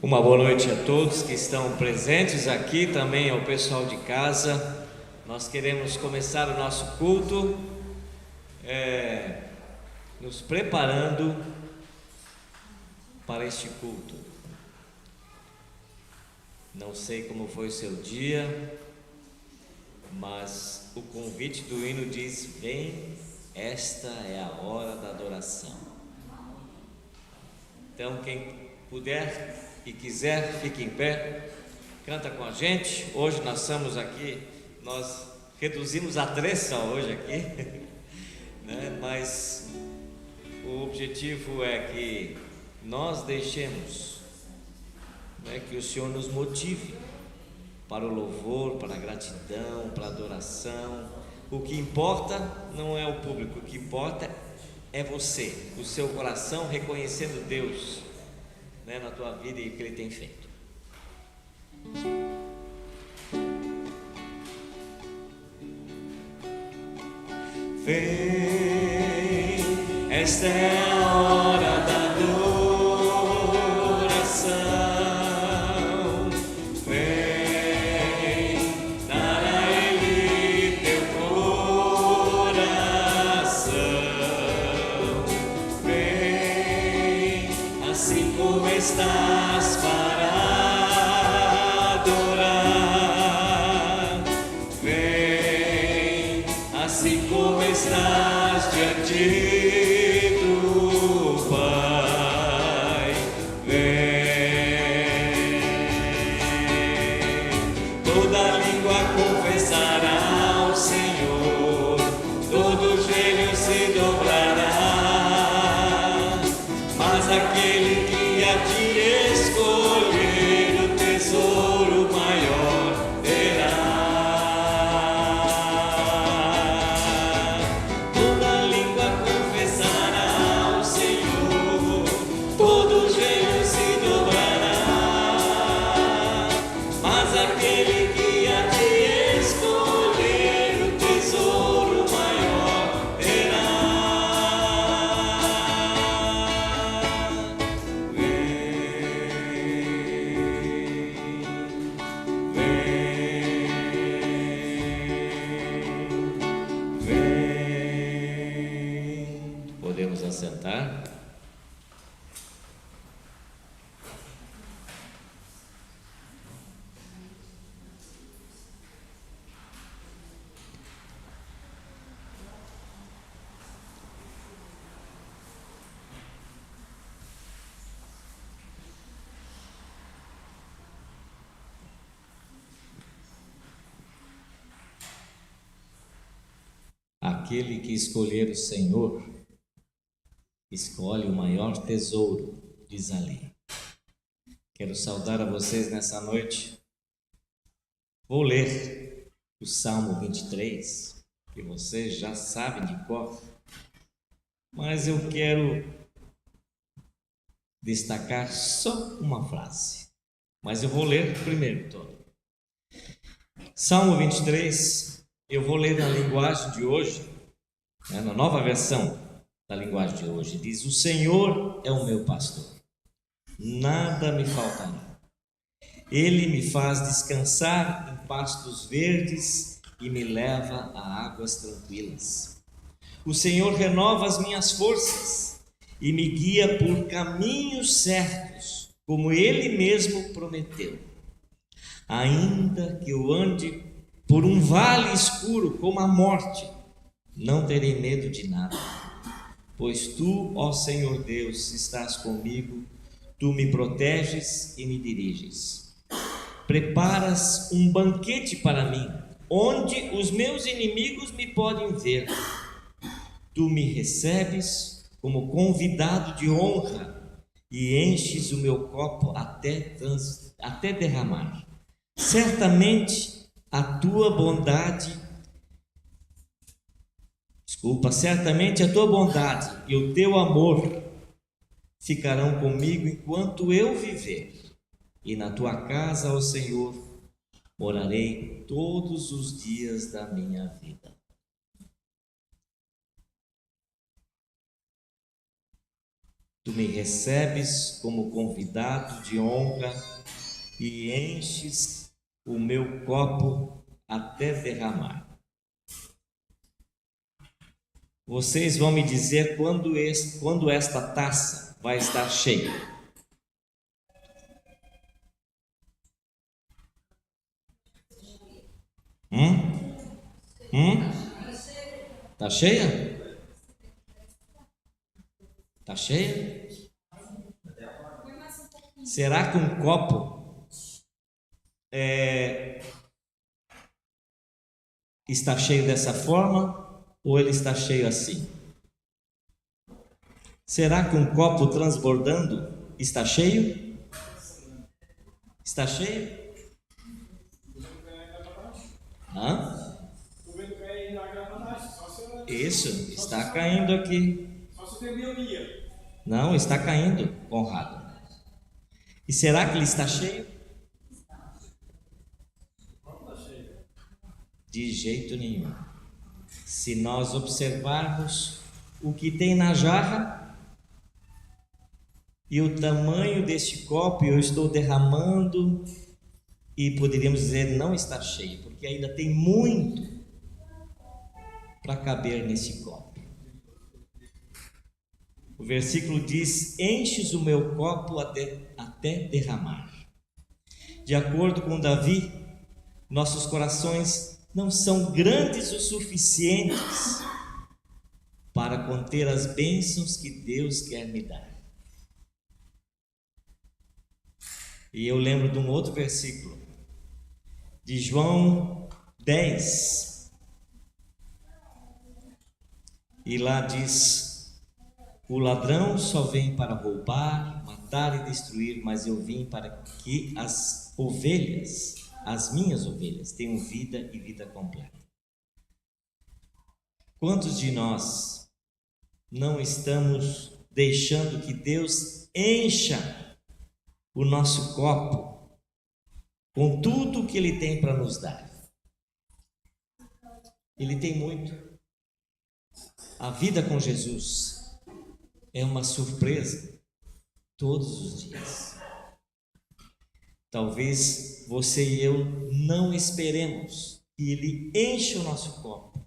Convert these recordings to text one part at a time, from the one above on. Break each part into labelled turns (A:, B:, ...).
A: Uma boa noite a todos que estão presentes aqui, também ao pessoal de casa. Nós queremos começar o nosso culto nos preparando para este culto. Não sei como foi o seu dia, mas o convite do hino diz: vem, esta é a hora da adoração. Então, quem puder e quiser, fique em pé, canta com a gente. Hoje nós estamos aqui, nós reduzimos a 3 só hoje aqui, né? Mas o objetivo é que nós deixemos, né, que o Senhor nos motive para o louvor, para a gratidão, para a adoração. O que importa não é o público, o que importa é você, o seu coração reconhecendo Deus, né, na tua vida e o que Ele tem feito. Vem, esta é a hora da adoração. Vem, dar a Ele teu coração. Vem, assim como estás para adorar. Vem, assim como estás diante do Pai. Vem, toda língua confessará ao Senhor, todo joelho se dobrará, mas aquele que a ti escolher o tesouro maior terá. Toda língua confessará ao Senhor, todo joelho se dobrará, mas aquele que a ti escolher o tesouro maior terá. Vem. Podemos assentar. Aquele que escolher o Senhor, escolhe o maior tesouro, diz ali. Quero saudar a vocês nessa noite. Vou ler o Salmo 23, que vocês já sabem de cor, mas eu quero destacar só uma frase. Mas eu vou ler primeiro todo. Salmo 23, eu vou ler na linguagem de hoje, né, na nova versão da linguagem de hoje. Diz: o Senhor é o meu pastor, nada me faltará. Ele me faz descansar em pastos verdes e me leva a águas tranquilas. O Senhor renova as minhas forças e me guia por caminhos certos, como Ele mesmo prometeu. Ainda que eu ande por um vale escuro como a morte, não terei medo de nada, pois Tu, ó Senhor Deus, estás comigo. Tu me proteges e me diriges. Preparas um banquete para mim, onde os meus inimigos me podem ver. Tu me recebes como convidado de honra e enches o meu copo até derramar. Certamente a tua bondade e o teu amor ficarão comigo enquanto eu viver, e na tua casa, ó Senhor, morarei todos os dias da minha vida. Tu me recebes como convidado de honra e enches o meu copo até derramar. Vocês vão me dizer quando esta taça vai estar cheia. Tá cheia? Tá cheia? Será que um copo está cheio dessa forma ou ele está cheio assim? Será que um copo transbordando está cheio? Está cheio? Isso, está caindo aqui. Não, está caindo, Conrado. E será que ele está cheio? De jeito nenhum. Se nós observarmos o que tem na jarra e o tamanho deste copo, eu estou derramando e poderíamos dizer não está cheio, porque ainda tem muito para caber nesse copo. O versículo diz: enches o meu copo até derramar. De acordo com Davi, nossos corações não são grandes o suficientes para conter as bênçãos que Deus quer me dar. E eu lembro de um outro versículo, de João 10. E lá diz: o ladrão só vem para roubar, matar e destruir, mas eu vim para que as ovelhas, as minhas ovelhas, tenham vida e vida completa. Quantos de nós não estamos deixando que Deus encha o nosso copo com tudo o que Ele tem para nos dar? Ele tem muito. A vida com Jesus é uma surpresa todos os dias. Talvez você e eu não esperemos que Ele encha o nosso copo,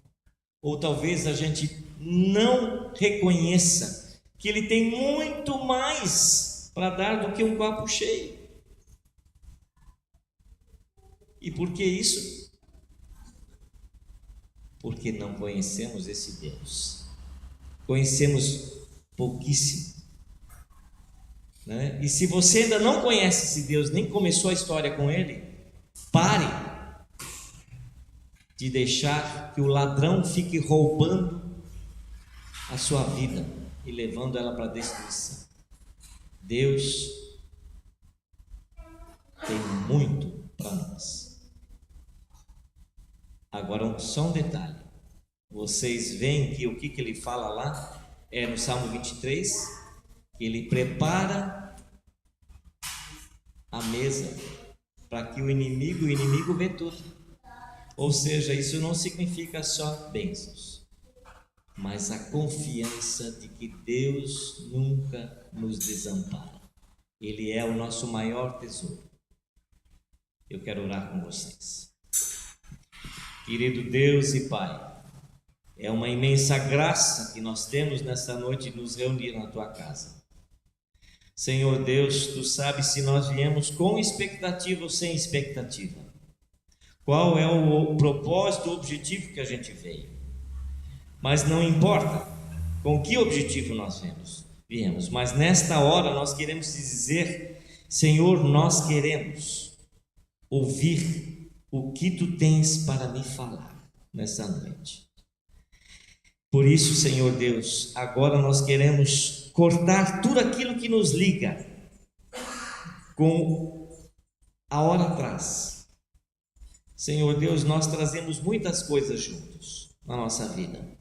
A: ou talvez a gente não reconheça que Ele tem muito mais para dar do que um copo cheio. E por que isso? Porque não conhecemos esse Deus. Conhecemos pouquíssimo, né? E se você ainda não conhece esse Deus, nem começou a história com Ele, pare de deixar que o ladrão fique roubando a sua vida e levando ela para a destruição. Deus tem muito para nós. Agora, só um detalhe. Vocês veem que o que Ele fala lá é no Salmo 23, que Ele prepara a mesa para que o inimigo vê tudo. Ou seja, isso não significa só bênçãos, mas a confiança de que Deus nunca nos desampara. Ele é o nosso maior tesouro. Eu quero orar com vocês. Querido Deus e Pai, é uma imensa graça que nós temos nesta noite de nos reunir na Tua casa. Senhor Deus, Tu sabes se nós viemos com expectativa ou sem expectativa. Qual é o propósito, o objetivo que a gente veio. Mas não importa com que objetivo nós viemos. Mas nesta hora nós queremos te dizer: Senhor, nós queremos ouvir o que Tu tens para me falar nessa noite. Por isso, Senhor Deus, agora nós queremos cortar tudo aquilo que nos liga com a hora atrás. Senhor Deus, nós trazemos muitas coisas juntos na nossa vida.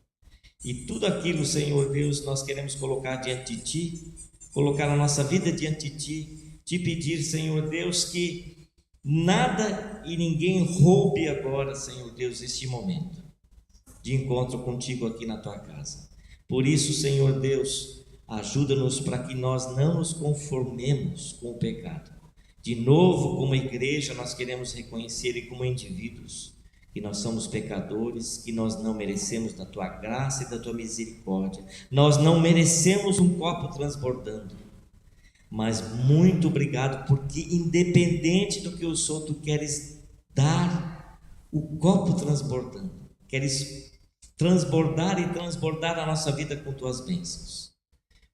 A: E tudo aquilo, Senhor Deus, nós queremos colocar diante de Ti, colocar a nossa vida diante de Ti, Te pedir, Senhor Deus, que nada e ninguém roube agora, Senhor Deus, este momento de encontro contigo aqui na Tua casa. Por isso, Senhor Deus, Ajuda-nos para que nós não nos conformemos com o pecado. De novo, como igreja, nós queremos reconhecer, e como indivíduos, que nós somos pecadores, que nós não merecemos da tua graça e da tua misericórdia. Nós não merecemos um copo transbordando. Mas muito obrigado, porque independente do que eu sou, tu queres dar o copo transbordando. Queres transbordar e transbordar a nossa vida com tuas bênçãos.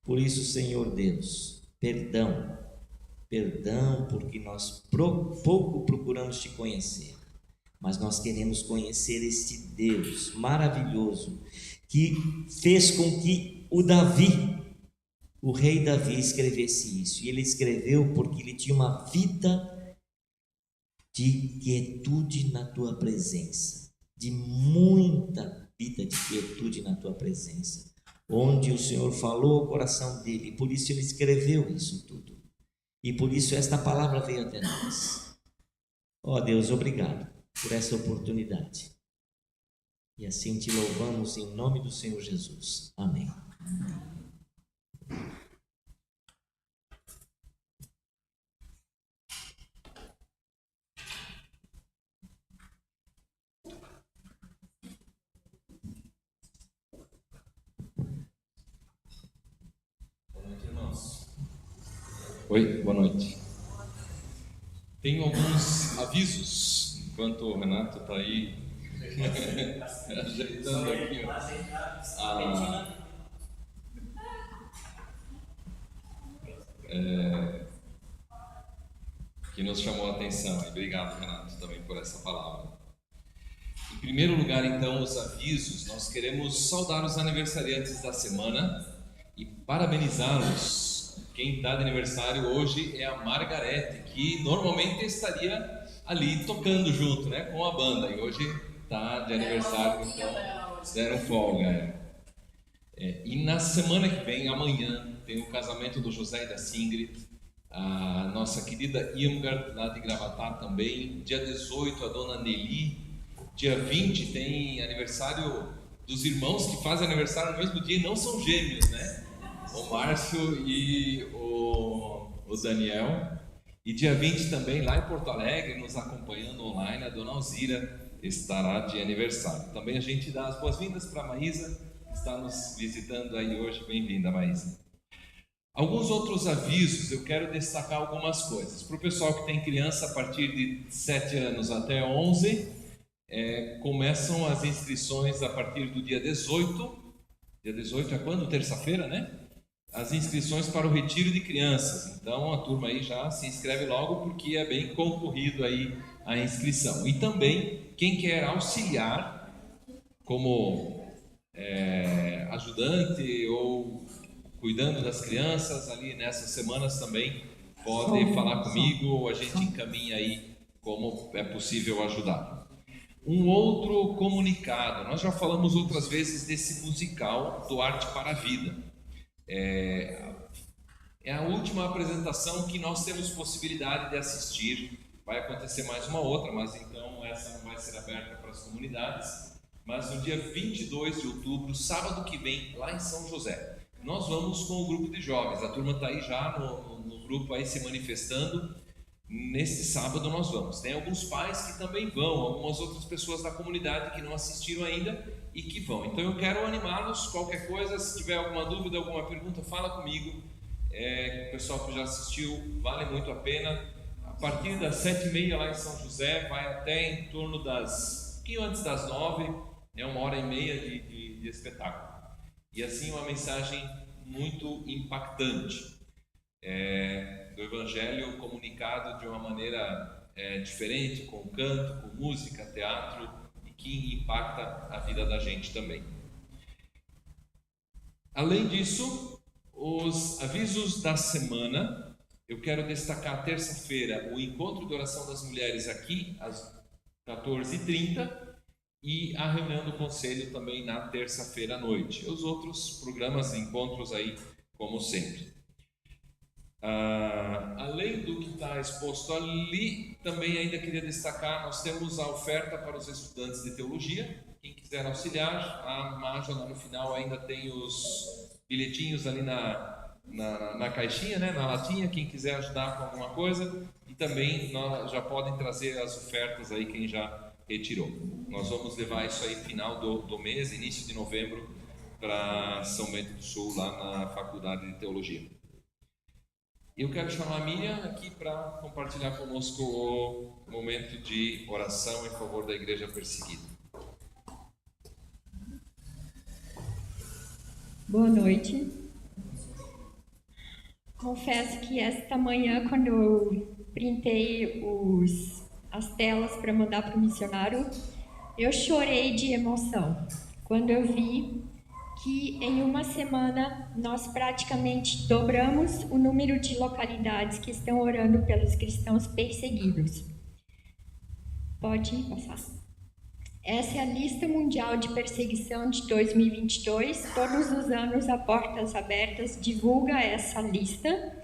A: Por isso, Senhor Deus, perdão, porque nós pouco procuramos te conhecer, mas nós queremos conhecer este Deus maravilhoso, que fez com que o rei Davi escrevesse isso, e ele escreveu porque ele tinha uma vida de quietude na tua presença, de muita vida de quietude na tua presença, onde o Senhor falou ao coração dele, e por isso ele escreveu isso tudo, e por isso esta palavra veio até nós. Ó Deus, obrigado por essa oportunidade, e assim te louvamos em nome do Senhor Jesus. Amém.
B: Oi, boa noite. Tenho alguns avisos, enquanto o Renato está aí ajeitando aqui que nos chamou a atenção. E obrigado, Renato, também por essa palavra. Em primeiro lugar, então, os avisos. Nós queremos saudar os aniversariantes da semana e parabenizá-los. Quem está de aniversário hoje é a Margarete, que normalmente estaria ali tocando junto, né, com a banda, e hoje está de aniversário, então deram folga. E na semana que vem, amanhã, tem o casamento do José e da Singrid, a nossa querida Irmgard, lá de Gravatá também. Dia 18, a dona Nelly. Dia 20 tem aniversário dos irmãos que fazem aniversário no mesmo dia e não são gêmeos, né? O Márcio e o Daniel. E dia 20 também, lá em Porto Alegre, nos acompanhando online, a dona Alzira estará de aniversário. Também a gente dá as boas-vindas para a Maísa, que está nos visitando aí hoje. Bem-vinda, Maísa. Alguns outros avisos, eu quero destacar algumas coisas. Para o pessoal que tem criança a partir de 7 anos até 11, começam as inscrições a partir do dia 18. Dia 18 é quando? Terça-feira, né? As inscrições para o retiro de crianças. Então a turma aí já se inscreve logo, porque é bem concorrido aí a inscrição. E também quem quer auxiliar como ajudante ou cuidando das crianças ali nessas semanas também pode falar comigo, ou a gente encaminha aí como é possível ajudar. Um outro comunicado, nós já falamos outras vezes desse musical do Arte para a Vida. É a última apresentação que nós temos possibilidade de assistir. Vai acontecer mais uma outra, mas então essa não vai ser aberta para as comunidades. Mas no dia 22 de outubro, sábado que vem, lá em São José, nós vamos com o grupo de jovens. A turma está aí já no grupo aí se manifestando. Neste sábado nós vamos. Tem alguns pais que também vão, algumas outras pessoas da comunidade que não assistiram ainda e que vão. Então eu quero animá-los. Qualquer coisa, se tiver alguma dúvida, alguma pergunta, fala comigo. O pessoal que já assistiu, vale muito a pena. A partir das 7h30 lá em São José, vai até em torno um pouquinho antes das 9, 1h30 de espetáculo. E assim uma mensagem muito impactante. Do Evangelho comunicado de uma maneira diferente, com canto, com música, teatro, e que impacta a vida da gente também. Além disso, os avisos da semana, eu quero destacar terça-feira o encontro de oração das mulheres aqui, às 14h30, e a reunião do conselho também na terça-feira à noite. E os outros programas e encontros aí, como sempre. Além do que está exposto ali, também ainda queria destacar, nós temos a oferta para os estudantes de teologia. Quem quiser auxiliar, a Mágia lá no final ainda tem os bilhetinhos ali na caixinha, né, na latinha, quem quiser ajudar com alguma coisa. E também já podem trazer as ofertas aí quem já retirou. Nós vamos levar isso aí final do mês, início de novembro, para São Bento do Sul, lá na Faculdade de Teologia. Eu quero chamar a Miriam aqui para compartilhar conosco o momento de oração em favor da igreja perseguida.
C: Boa noite. Confesso que esta manhã, quando eu printei as telas para mandar para o missionário, eu chorei de emoção quando eu vi que em uma semana nós praticamente dobramos o número de localidades que estão orando pelos cristãos perseguidos. Pode passar. Essa é a lista mundial de perseguição de 2022. Todos os anos a Portas Abertas divulga essa lista.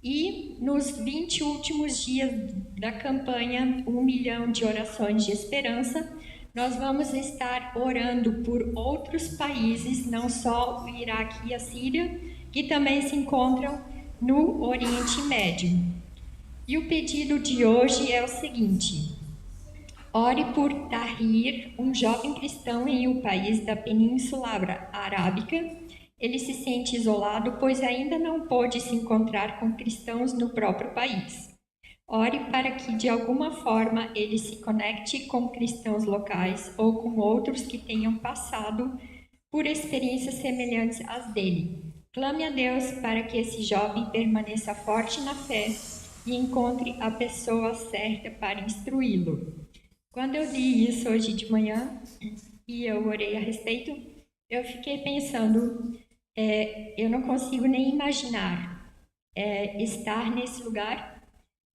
C: E nos 20 últimos dias da campanha 1 milhão de orações de esperança, nós vamos estar orando por outros países, não só o Iraque e a Síria, que também se encontram no Oriente Médio. E o pedido de hoje é o seguinte: ore por Tahir, um jovem cristão em um país da Península Arábica. Ele se sente isolado, pois ainda não pôde se encontrar com cristãos no próprio país. Ore para que, de alguma forma, ele se conecte com cristãos locais ou com outros que tenham passado por experiências semelhantes às dele. Clame a Deus para que esse jovem permaneça forte na fé e encontre a pessoa certa para instruí-lo. Quando eu li isso hoje de manhã e eu orei a respeito, eu fiquei pensando, eu não consigo nem imaginar estar nesse lugar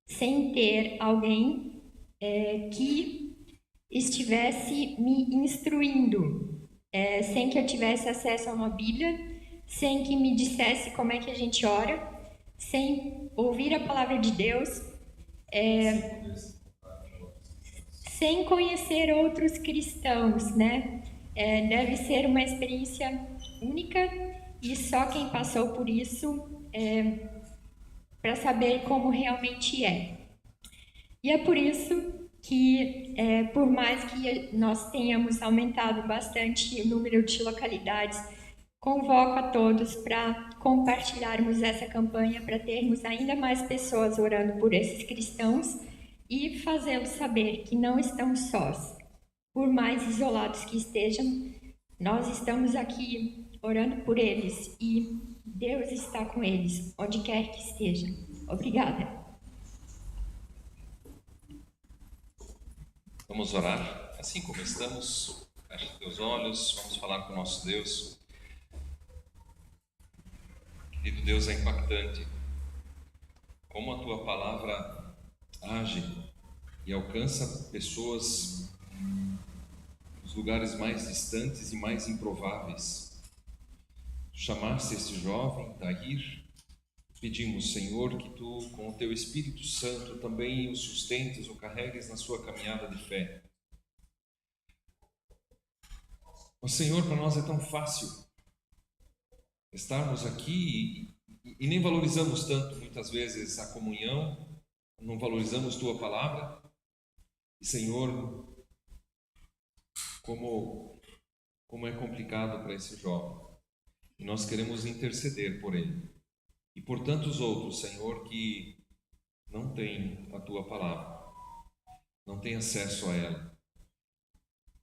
C: sem ter alguém que estivesse me instruindo, sem que eu tivesse acesso a uma Bíblia, sem que me dissesse como é que a gente ora, sem ouvir a palavra de Deus, sem conhecer outros cristãos, né? Deve ser uma experiência única e só quem passou por isso para saber como realmente é. E é por isso que, por mais que nós tenhamos aumentado bastante o número de localidades, convoco a todos para compartilharmos essa campanha, para termos ainda mais pessoas orando por esses cristãos e fazê-los saber que não estão sós. Por mais isolados que estejam, nós estamos aqui orando por eles e Deus está com eles, onde quer que esteja. Obrigada.
B: Vamos orar, assim como estamos. Feche teus olhos, vamos falar com o nosso Deus. Querido Deus, é impactante como a Tua Palavra age e alcança pessoas nos lugares mais distantes e mais improváveis. Chamaste este jovem, Tahir. Pedimos, Senhor, que Tu, com o Teu Espírito Santo, também o sustentes, o carregues na sua caminhada de fé. Ó Senhor, para nós é tão fácil estarmos aqui e nem valorizamos tanto, muitas vezes, a comunhão, não valorizamos Tua Palavra. E, Senhor, como é complicado para esse jovem. E nós queremos interceder por ele. E por tantos outros, Senhor, que não têm a Tua Palavra, não têm acesso a ela.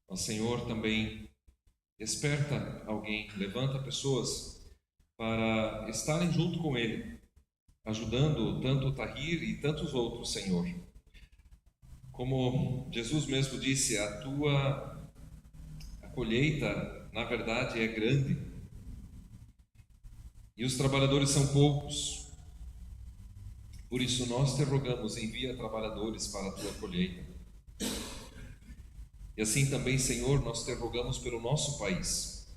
B: Ó Senhor, também desperta alguém, levanta pessoas para estarem junto com ele, ajudando tanto o Tahir e tantos outros, Senhor. Como Jesus mesmo disse, a colheita, na verdade, é grande. E os trabalhadores são poucos. Por isso nós te rogamos, envia trabalhadores para a tua colheita. E assim também, Senhor, nós te rogamos pelo nosso país.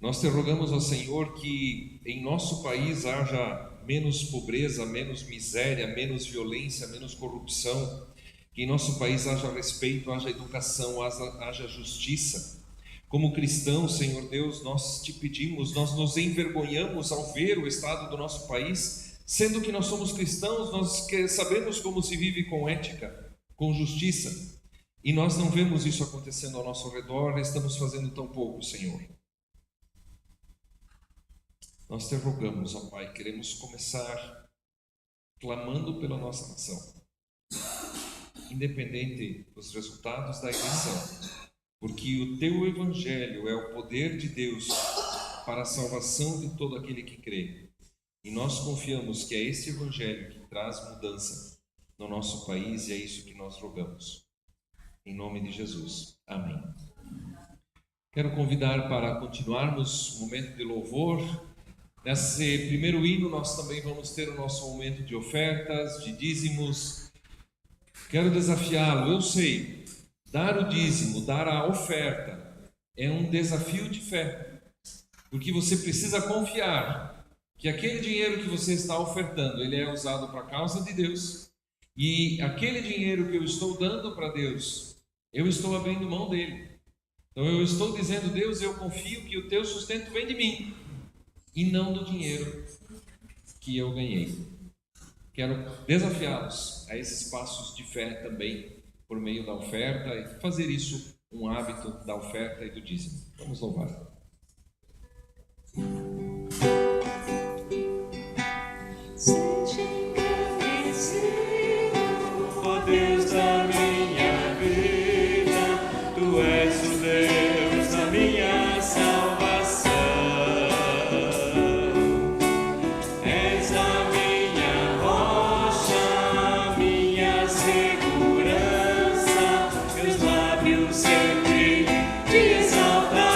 B: Nós te rogamos, ó Senhor, que em nosso país haja menos pobreza, menos miséria, menos violência, menos corrupção. Que em nosso país haja respeito, haja educação, haja justiça. Como cristãos, Senhor Deus, nós te pedimos, nós nos envergonhamos ao ver o estado do nosso país, sendo que nós somos cristãos, nós sabemos como se vive com ética, com justiça, e nós não vemos isso acontecendo ao nosso redor, estamos fazendo tão pouco, Senhor. Nós te rogamos, ó Pai, queremos começar clamando pela nossa nação, independente dos resultados da eleição, porque o teu evangelho é o poder de Deus para a salvação de todo aquele que crê. E nós confiamos que é esse evangelho que traz mudança no nosso país e é isso que nós rogamos. Em nome de Jesus. Amém. Quero convidar para continuarmos o momento de louvor. Nesse primeiro hino nós também vamos ter o nosso momento de ofertas, de dízimos. Quero desafiá-lo, eu sei, dar o dízimo, dar a oferta é um desafio de fé, porque você precisa confiar que aquele dinheiro que você está ofertando, ele é usado para a causa de Deus, e aquele dinheiro que eu estou dando para Deus, eu estou abrindo mão dele. Então eu estou dizendo, Deus, eu confio que o teu sustento vem de mim e não do dinheiro que eu ganhei. Quero desafiá-los a esses passos de fé também, por meio da oferta, e fazer isso um hábito da oferta e do dízimo. Vamos louvar.
D: Seja engrandecido, ó Deus da minha vida, Tu és o Deus da minha salvação. És a minha rocha, minha segurança, meus lábios sempre te exaltarão.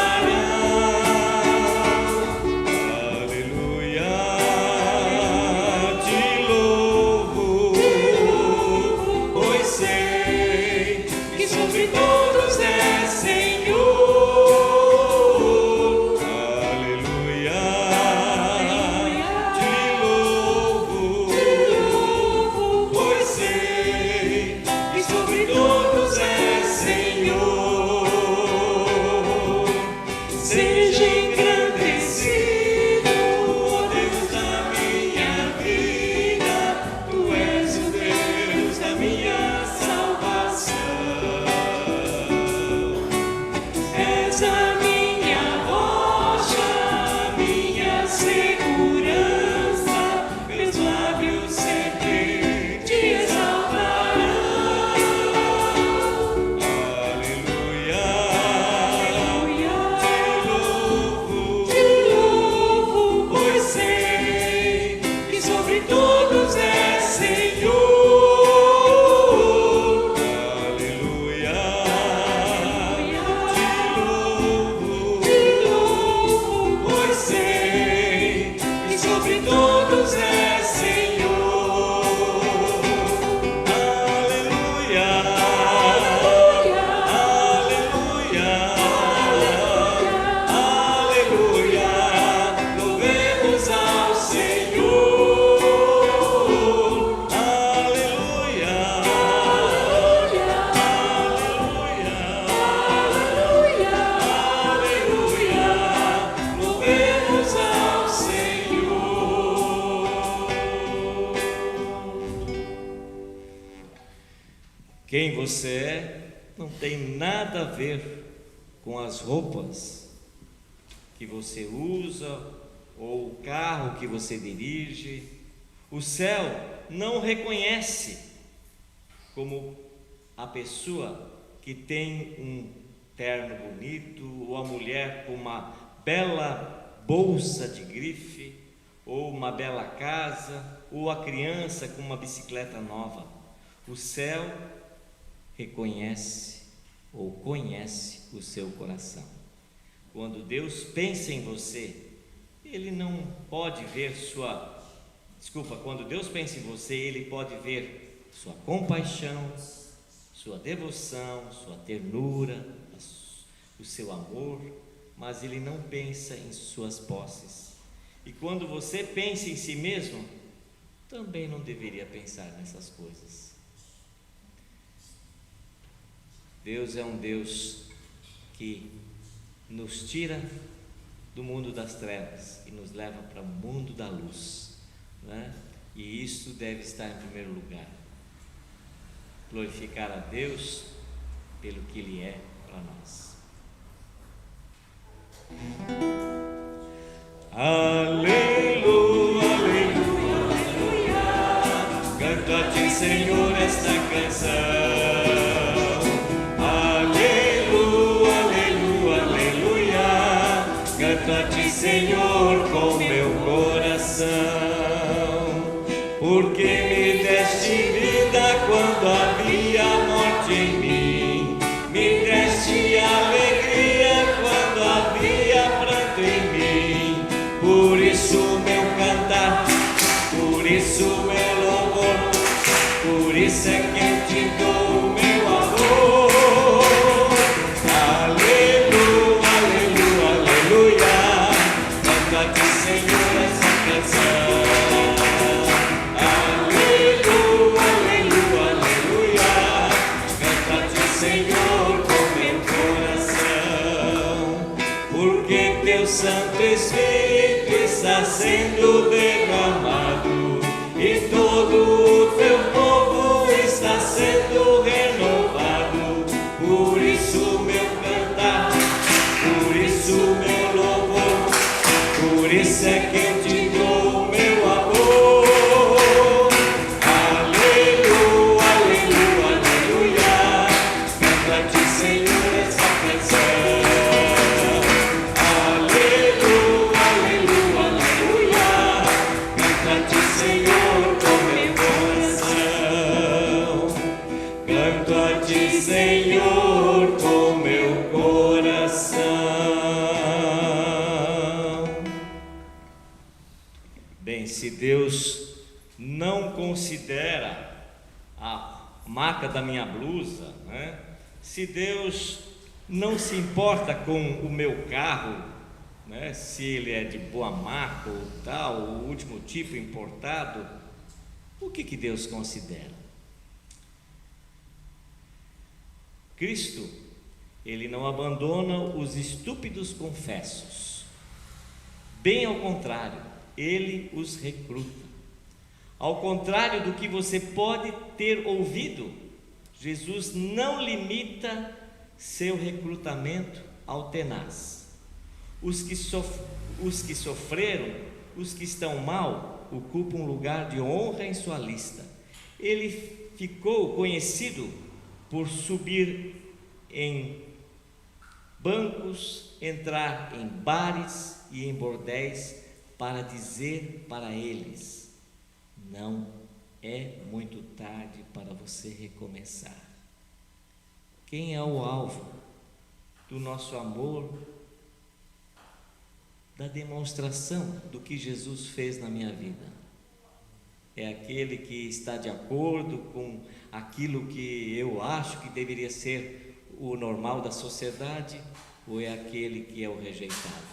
A: Quem você é não tem nada a ver com as roupas que você usa ou o carro que você dirige. O céu não reconhece como a pessoa que tem um terno bonito, ou a mulher com uma bela bolsa de grife, ou uma bela casa, ou a criança com uma bicicleta nova. O céu reconhece ou conhece o seu coração. Quando Deus pensa em você, Ele não pode ver quando Deus pensa em você, Ele pode ver sua compaixão, sua devoção, sua ternura, o seu amor, mas Ele não pensa em suas posses. E quando você pensa em si mesmo, também não deveria pensar nessas coisas. Deus é um Deus que nos tira do mundo das trevas e nos leva para o mundo da luz, né? E isso deve estar em primeiro lugar. Glorificar a Deus pelo que Ele é para nós. Aleluia, aleluia, aleluia. Canto a Ti, Senhor, esta canção. Aleluia, aleluia, aleluia. Canto a Ti, Senhor, com meu coração. Porque me deste vida quando havia morte em mim. Me deste alegria quando havia pranto em mim. Por isso meu cantar, por isso meu louvor, por isso é que eu te dou meu amor. Aleluia, aleluia, aleluia. Canto a Ti, Senhor, essa canção. Aleluia, aleluia, aleluia. Canto a Ti, Senhor, com meu coração. Porque Teu Santo Espírito está sendo derramado e todo o Teu povo está sendo renovado. Por isso meu cantar, por isso meu louvor, por isso é que eu te dou meu amor. Aleluia, aleluia, aleluia. Canto a Ti, Senhor, essa canção. Senhor, com meu coração. Bem, se Deus não considera a marca da minha blusa, né? Se Deus não se importa com o meu carro, né? Se ele é de boa marca ou tal, o último tipo importado, o que Deus considera? Cristo, Ele não abandona os estúpidos confessos. Bem ao contrário, Ele os recruta. Ao contrário do que você pode ter ouvido, Jesus não limita seu recrutamento ao tenaz. Os que sofreram, os que estão mal, ocupam um lugar de honra em sua lista. Ele ficou conhecido por subir em bancos, entrar em bares e em bordéis para dizer para eles: não é muito tarde para você recomeçar. Quem é o alvo do nosso amor, da demonstração do que Jesus fez na minha vida? É aquele que está de acordo com aquilo que eu acho que deveria ser o normal da sociedade, ou é aquele que é o rejeitado,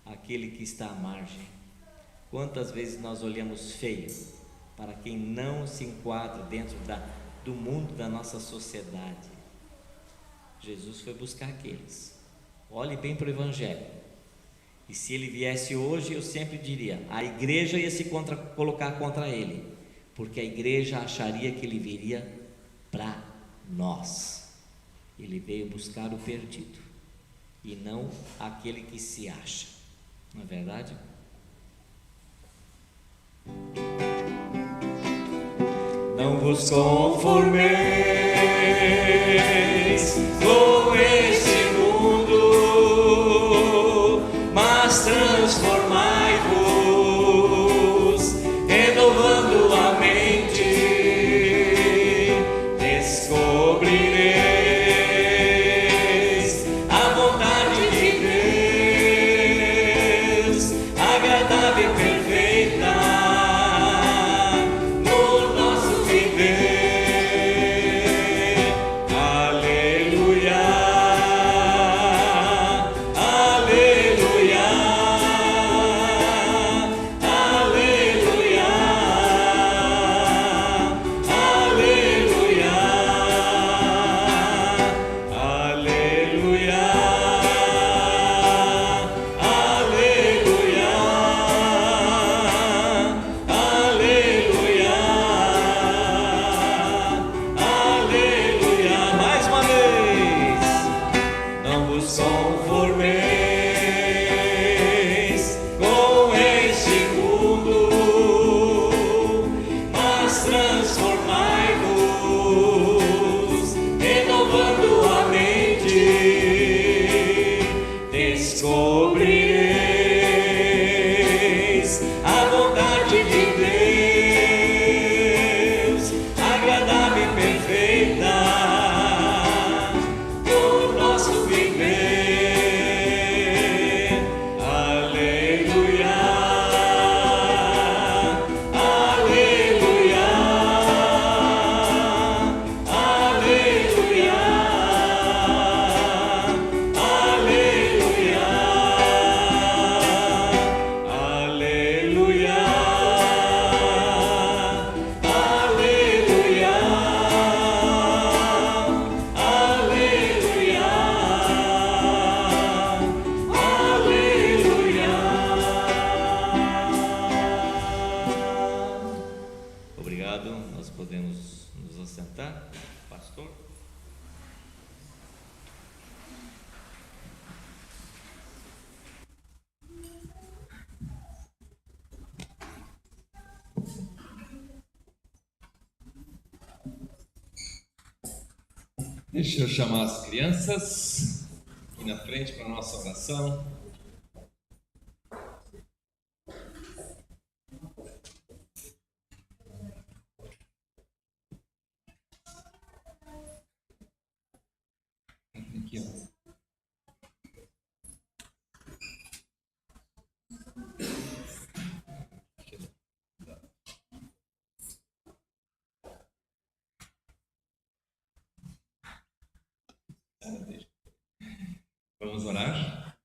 A: aquele que está à margem? Quantas vezes nós olhamos feio para quem não se enquadra dentro do mundo da nossa sociedade? Jesus foi buscar aqueles. Olhe bem para o Evangelho. E se ele viesse hoje, eu sempre diria, a igreja ia se colocar contra ele, porque a igreja acharia que ele viria para nós. Ele veio buscar o perdido e não aquele que se acha, não é verdade? Não vos conformeis com este mundo, mas transformai-vos, renovando a mente, descobrireis a vontade de Deus, agradável e perfeita no nosso viver. Aleluia. obrigado. Nós podemos nos assentar, pastor.
B: Deixa eu chamar as crianças aqui na frente para a nossa oração. Aqui, ó. Vamos orar?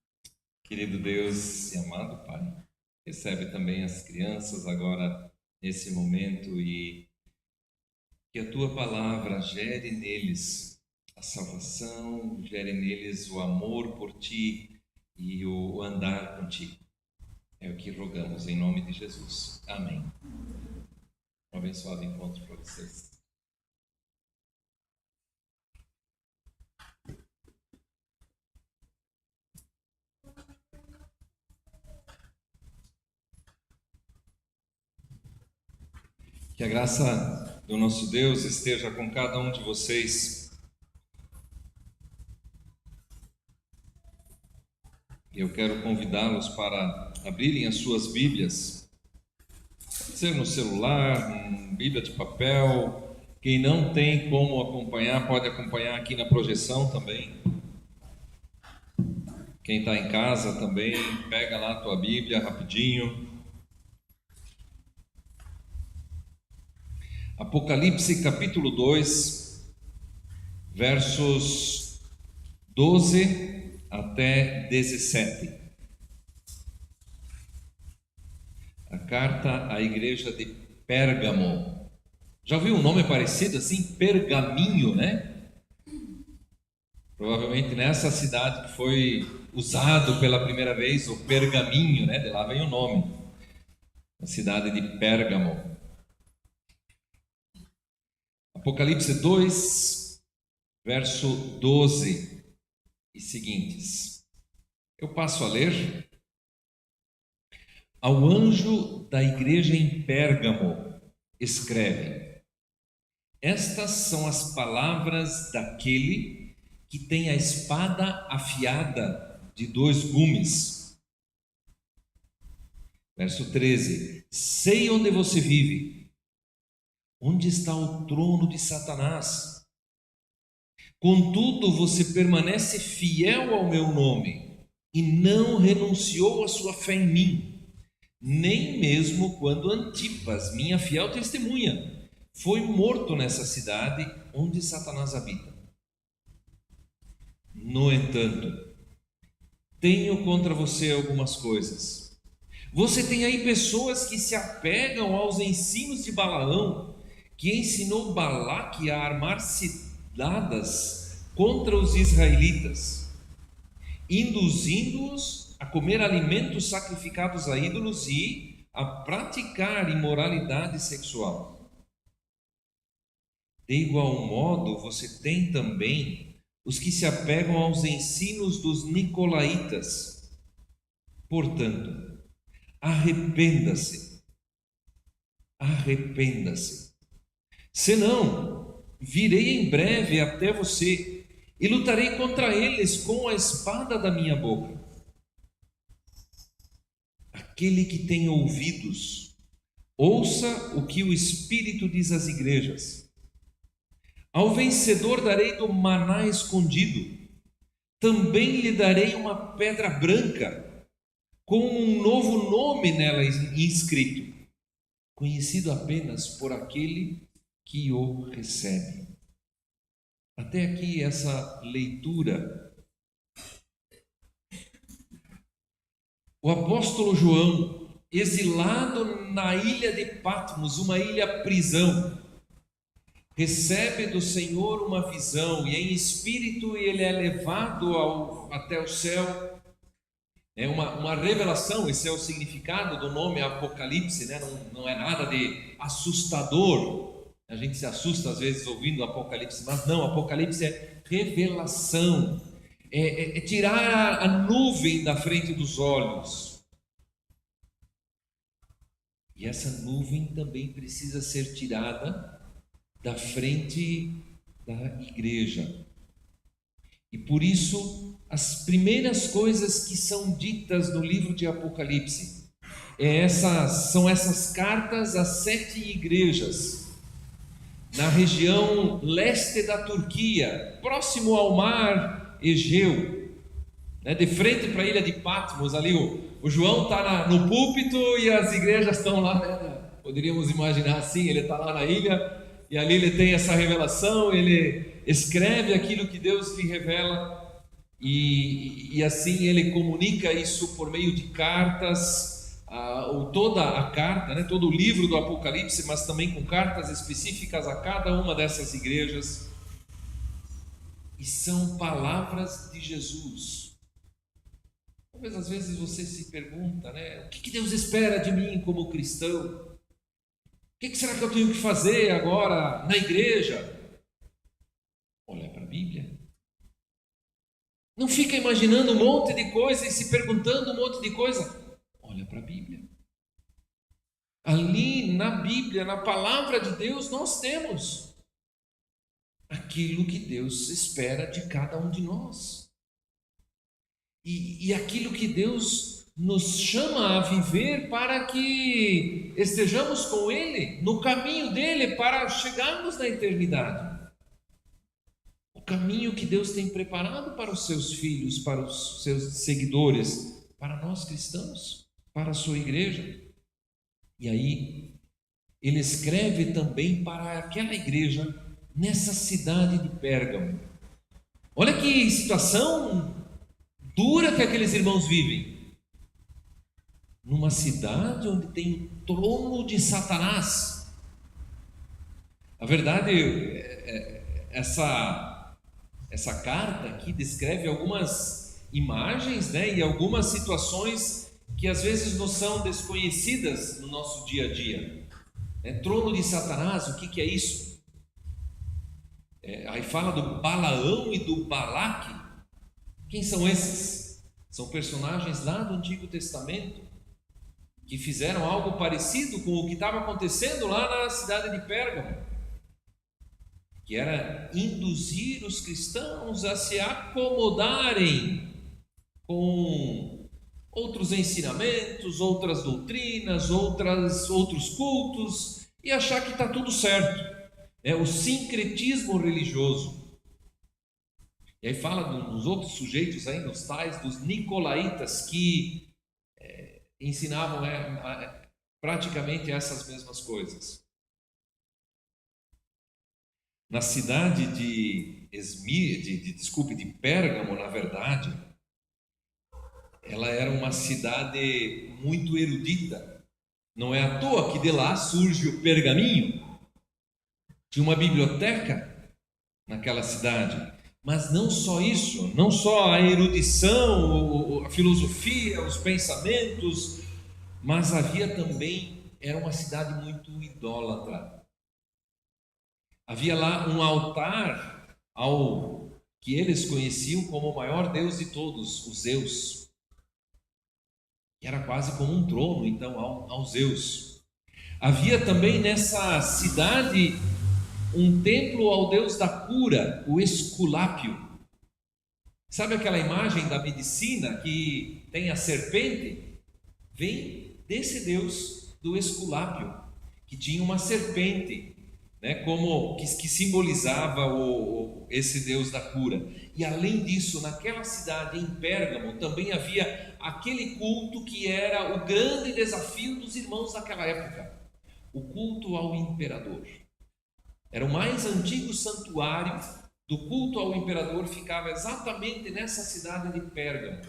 B: Querido Deus e amado Pai, recebe também as crianças agora nesse momento e que a Tua palavra gere neles a salvação, gere neles o amor por Ti e o andar contigo. É o que rogamos em nome de Jesus. Amém. Um abençoado encontro para vocês. Que a graça do nosso Deus esteja com cada um de vocês. Eu quero convidá-los para abrirem as suas Bíblias. Pode ser no celular, Bíblia de papel. Quem não tem como acompanhar, pode acompanhar aqui na projeção também. Quem está em casa também, pega lá a tua Bíblia rapidinho. Apocalipse capítulo 2, versos 12 até 17. A carta à igreja de Pérgamo. Já ouviu um nome parecido assim? Pergaminho, né? Provavelmente nessa cidade que foi usado pela primeira vez o pergaminho, né? De lá vem o nome. A cidade de Pérgamo. Apocalipse 2, verso 12 e seguintes. Eu passo a ler. Ao anjo da igreja em Pérgamo, escreve: estas são as palavras daquele que tem a espada afiada de 2 gumes. Verso 13: sei onde você vive. Onde está o trono de Satanás? Contudo, você permanece fiel ao meu nome e não renunciou à sua fé em mim, nem mesmo quando Antipas, minha fiel testemunha, foi morto nessa cidade onde Satanás habita. No entanto, tenho contra você algumas coisas. Você tem aí pessoas que se apegam aos ensinos de Balaão, que ensinou Balaque a armar ciladas contra os israelitas, induzindo-os a comer alimentos sacrificados a ídolos e a praticar imoralidade sexual. De igual modo, você tem também os que se apegam aos ensinos dos nicolaítas. Portanto, arrependa-se. Arrependa-se. Senão, virei em breve até você e lutarei contra eles com a espada da minha boca. Aquele que tem ouvidos, ouça o que o Espírito diz às igrejas. Ao vencedor darei do maná escondido, também lhe darei uma pedra branca, com um novo nome nela inscrito, conhecido apenas por aquele que o recebe. Até aqui essa leitura. O apóstolo João, exilado na ilha de Patmos, uma ilha prisão, recebe do Senhor uma visão e em espírito ele é levado até o céu É uma revelação, esse é o significado do nome Apocalipse, né? Não é nada de assustador. A gente se assusta às vezes ouvindo Apocalipse, mas não, Apocalipse é revelação, é tirar a nuvem da frente dos olhos. E essa nuvem também precisa ser tirada da frente da igreja. E por isso, as primeiras coisas que são ditas no livro de Apocalipse são essas cartas às 7 igrejas na região leste da Turquia, próximo ao mar Egeu, né, de frente para a ilha de Patmos. Ali o João está no púlpito e as igrejas estão lá, né? Poderíamos imaginar assim, ele está lá na ilha e ali ele tem essa revelação, ele escreve aquilo que Deus lhe revela e assim ele comunica isso por meio de cartas, toda a carta, né, todo o livro do Apocalipse, mas também com cartas específicas a cada uma dessas igrejas. E são palavras de Jesus. Talvez às vezes você se pergunta, né, o que Deus espera de mim como cristão? O que será que eu tenho que fazer agora na igreja? Olha para a Bíblia. Não fica imaginando um monte de coisa e se perguntando um monte de coisa. Olha para a Bíblia. Ali na Bíblia, na palavra de Deus, nós temos aquilo que Deus espera de cada um de nós. E aquilo que Deus nos chama a viver para que estejamos com Ele, no caminho dEle, para chegarmos na eternidade. O caminho que Deus tem preparado para os seus filhos, para os seus seguidores, para nós cristãos, para a sua igreja. E aí, ele escreve também para aquela igreja nessa cidade de Pérgamo. Olha que situação dura que aqueles irmãos vivem. Numa cidade onde tem o trono de Satanás. A verdade, essa carta aqui descreve algumas imagens, né, e algumas situações que às vezes nos são desconhecidas no nosso dia a dia. Trono de Satanás, o que é isso? Aí fala do Balaão e do Balaque. Quem são esses? São personagens lá do Antigo Testamento que fizeram algo parecido com o que estava acontecendo lá na cidade de Pérgamo, que era induzir os cristãos a se acomodarem com outros ensinamentos, outras doutrinas, outros cultos, e achar que está tudo certo. É o sincretismo religioso. E aí fala dos outros sujeitos ainda, os tais dos nicolaítas, que ensinavam praticamente essas mesmas coisas. Na cidade de Pérgamo, na verdade, ela era uma cidade muito erudita. Não é à toa que de lá surge o pergaminho. Tinha uma biblioteca naquela cidade. Mas não só isso, não só a erudição, a filosofia, os pensamentos, mas havia também, era uma cidade muito idólatra. Havia lá um altar ao que eles conheciam como o maior deus de todos, o Zeus. Que era quase como um trono, então, ao Zeus. Havia também nessa cidade um templo ao deus da cura, o Esculápio. Sabe aquela imagem da medicina que tem a serpente? Vem desse deus do Esculápio, que tinha uma serpente, né, como que simbolizava esse deus da cura. E além disso, naquela cidade, em Pérgamo, também havia aquele culto que era o grande desafio dos irmãos daquela época, o culto ao imperador. Era o mais antigo santuário do culto ao imperador, ficava exatamente nessa cidade de Pérgamo.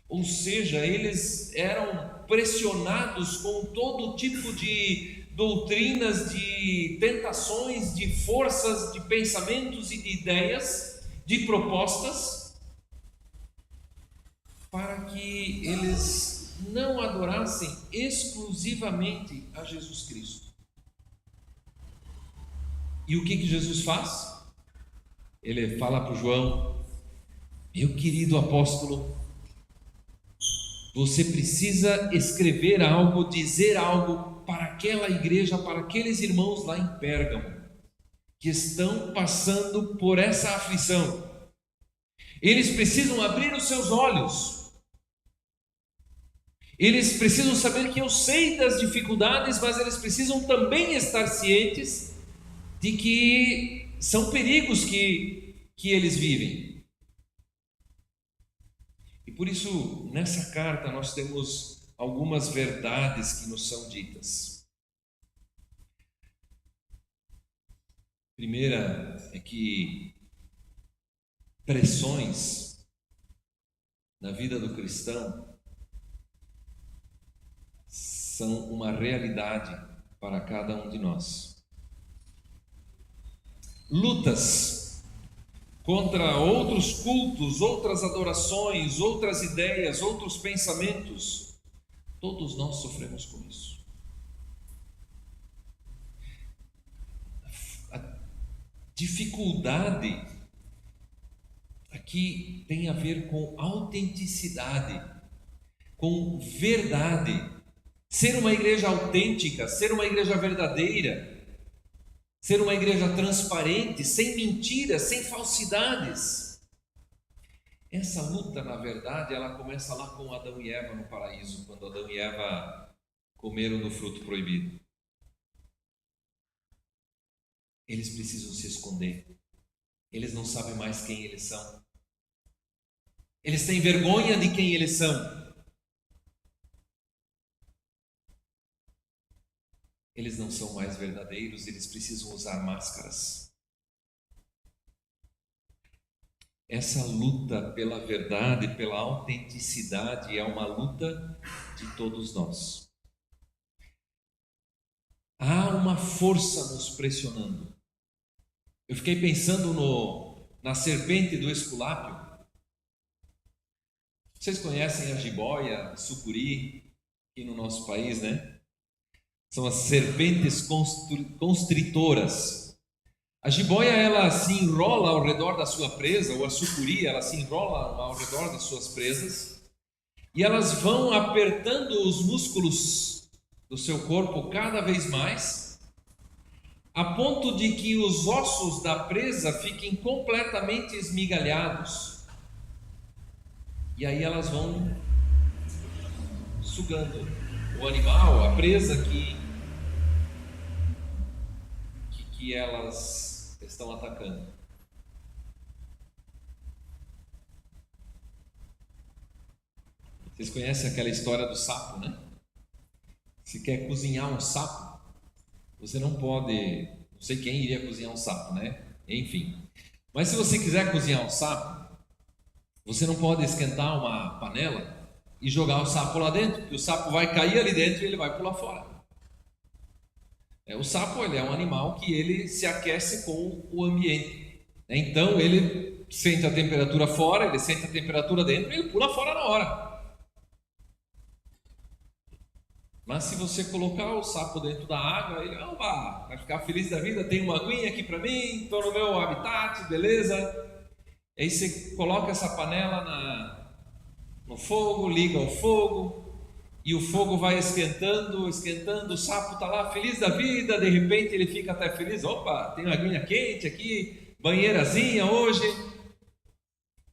B: Ou seja, eles eram pressionados com todo tipo de doutrinas, de tentações, de forças, de pensamentos e de ideias, de propostas, para que eles não adorassem exclusivamente a Jesus Cristo. E o que Jesus faz? Ele fala para o João: meu querido apóstolo, você precisa escrever algo, dizer algo para aquela igreja, para aqueles irmãos lá em Pérgamo, que estão passando por essa aflição. Eles precisam abrir os seus olhos. Eles precisam saber que eu sei das dificuldades, mas eles precisam também estar cientes de que são perigos que eles vivem. E por isso, nessa carta, nós temos algumas verdades que nos são ditas. Primeira é que pressões na vida do cristão são uma realidade para cada um de nós. Lutas contra outros cultos, outras adorações, outras ideias, outros pensamentos, todos nós sofremos com isso. A dificuldade aqui tem a ver com autenticidade, com verdade. Ser uma igreja autêntica, ser uma igreja verdadeira, ser uma igreja transparente, sem mentiras, sem falsidades. Essa luta, na verdade, ela começa lá com Adão e Eva no paraíso, quando Adão e Eva comeram do fruto proibido. Eles precisam se esconder. Eles não sabem mais quem eles são. Eles têm vergonha de quem eles são. Eles não são mais verdadeiros, eles precisam usar máscaras. Essa luta pela verdade, pela autenticidade, é uma luta de todos nós. Há uma força nos pressionando. Eu fiquei pensando na serpente do Esculápio. Vocês conhecem a jiboia, sucuri, aqui no nosso país, né? São as serpentes constritoras. A jiboia, ela se enrola ao redor da sua presa, ou a sucuri, ela se enrola ao redor das suas presas, e elas vão apertando os músculos do seu corpo cada vez mais, a ponto de que os ossos da presa fiquem completamente esmigalhados. E aí elas vão sugando o animal, a presa que elas estão atacando. Vocês conhecem aquela história do sapo, né? Se quer cozinhar um sapo, você não pode, não sei quem iria cozinhar um sapo, né? Enfim, mas se você quiser cozinhar um sapo, você não pode esquentar uma panela e jogar o sapo lá dentro, porque o sapo vai cair ali dentro e ele vai pular fora. O sapo, ele é um animal que ele se aquece com o ambiente. Então ele sente a temperatura fora, ele sente a temperatura dentro e ele pula fora na hora. Mas se você colocar o sapo dentro da água, ele vai ficar feliz da vida, tem uma aguinha aqui para mim, estou no meu habitat, beleza? Aí você coloca essa panela no fogo, liga o fogo, e o fogo vai esquentando, o sapo está lá feliz da vida, de repente ele fica até feliz, opa, tem uma aguinha quente aqui, banheirazinha hoje.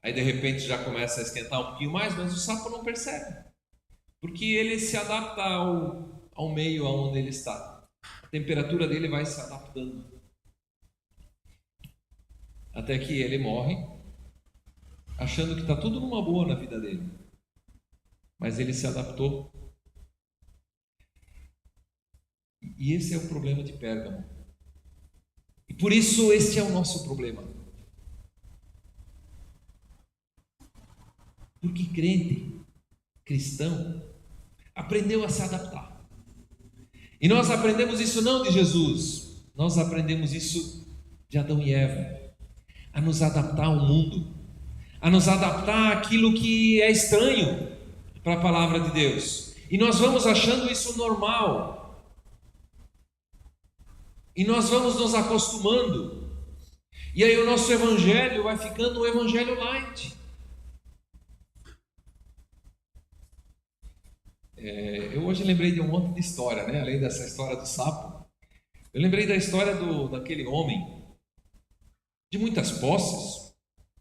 B: Aí de repente já começa a esquentar um pouquinho mais, mas o sapo não percebe, porque ele se adapta ao meio onde ele está. A temperatura dele vai se adaptando, até que ele morre, achando que está tudo numa boa na vida dele, mas ele se adaptou. E esse é o problema de Pérgamo. E por isso este é o nosso problema. Porque crente, cristão, aprendeu a se adaptar. E nós aprendemos isso não de Jesus, nós aprendemos isso de Adão e Eva, a nos adaptar ao mundo, a nos adaptar àquilo que é estranho para a palavra de Deus. E nós vamos achando isso normal. E nós vamos nos acostumando. E aí o nosso evangelho vai ficando um evangelho light. Eu hoje lembrei de um monte de história, né? Além dessa história do sapo. Eu lembrei da história daquele homem de muitas posses,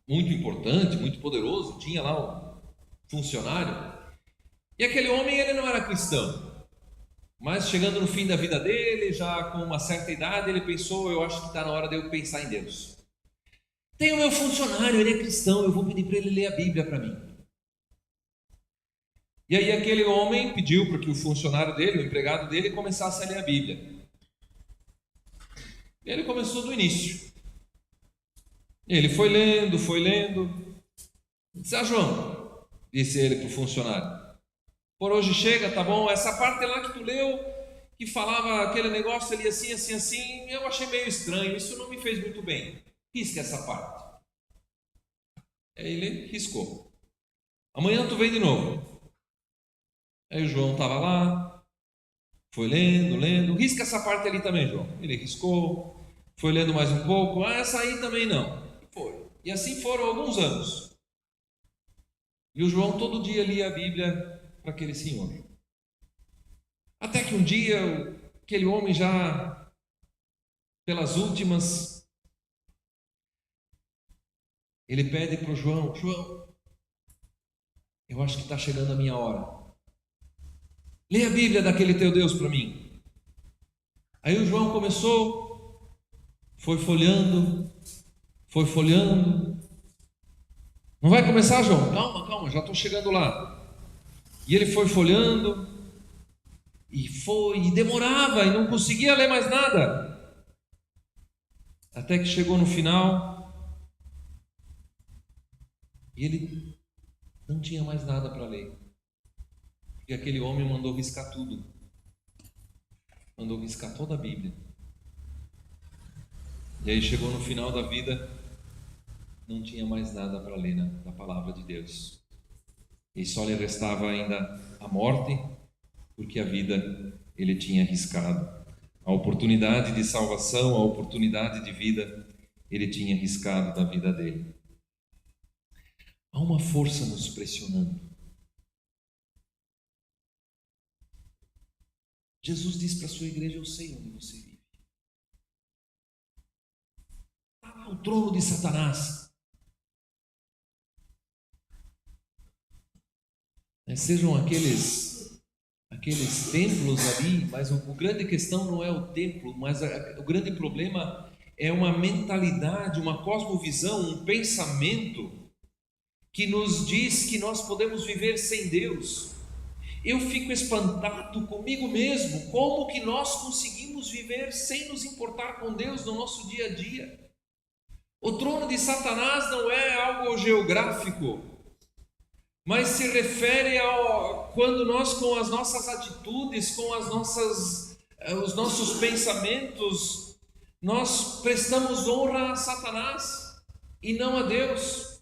B: muito importante, muito poderoso, tinha lá um funcionário. E aquele homem, ele não era cristão. Mas chegando no fim da vida dele, já com uma certa idade, ele pensou, eu acho que está na hora de eu pensar em Deus. Tem o meu funcionário, ele é cristão, eu vou pedir para ele ler a Bíblia para mim. E aí aquele homem pediu para que o funcionário dele, o empregado dele, começasse a ler a Bíblia. E ele começou do início. Ele foi lendo. Disse, João, disse ele para o funcionário, por hoje chega, tá bom? Essa parte lá que tu leu, que falava aquele negócio ali assim, eu achei meio estranho, isso não me fez muito bem. Risca essa parte. Aí ele riscou. Amanhã tu vem de novo. Aí o João estava lá, foi lendo, risca essa parte ali também, João. Ele riscou, foi lendo mais um pouco, essa aí também não. Foi. E assim foram alguns anos. E o João todo dia lia a Bíblia para aquele senhor. Até que um dia, aquele homem já, pelas últimas, ele pede para o João, eu acho que está chegando a minha hora. Lê a Bíblia daquele teu Deus para mim. Aí o João começou, foi folheando. Não vai começar, João? Calma, já estou chegando lá. E ele foi folheando, e demorava, e não conseguia ler mais nada. Até que chegou no final, e ele não tinha mais nada para ler. E aquele homem mandou riscar tudo. Mandou riscar toda a Bíblia. E aí chegou no final da vida, não tinha mais nada para ler da palavra de Deus. E só lhe restava ainda a morte, porque a vida ele tinha riscado. A oportunidade de salvação, a oportunidade de vida, ele tinha riscado da vida dele. Há uma força nos pressionando. Jesus diz para a sua igreja, eu sei onde você vive. Está lá o trono de Satanás. Sejam aqueles templos ali, mas a grande questão não é o templo, mas o grande problema é uma mentalidade, uma cosmovisão, um pensamento que nos diz que nós podemos viver sem Deus. Eu fico espantado comigo mesmo, como que nós conseguimos viver sem nos importar com Deus no nosso dia a dia. O trono de Satanás não é algo geográfico, mas se refere ao quando nós, com as nossas atitudes, com os nossos pensamentos, nós prestamos honra a Satanás e não a Deus,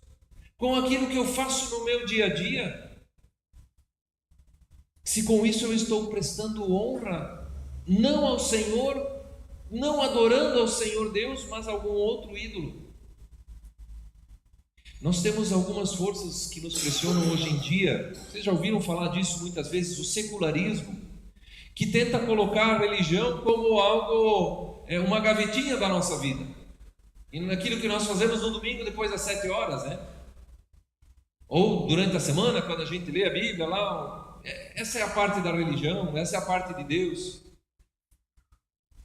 B: com aquilo que eu faço no meu dia a dia. Se com isso eu estou prestando honra, não ao Senhor, não adorando ao Senhor Deus, mas a algum outro ídolo. Nós temos algumas forças que nos pressionam hoje em dia. Vocês já ouviram falar disso muitas vezes, o secularismo, que tenta colocar a religião como algo, uma gavetinha da nossa vida. E naquilo que nós fazemos no domingo depois das 7 horas, né? Ou durante a semana, quando a gente lê a Bíblia lá, essa é a parte da religião, essa é a parte de Deus.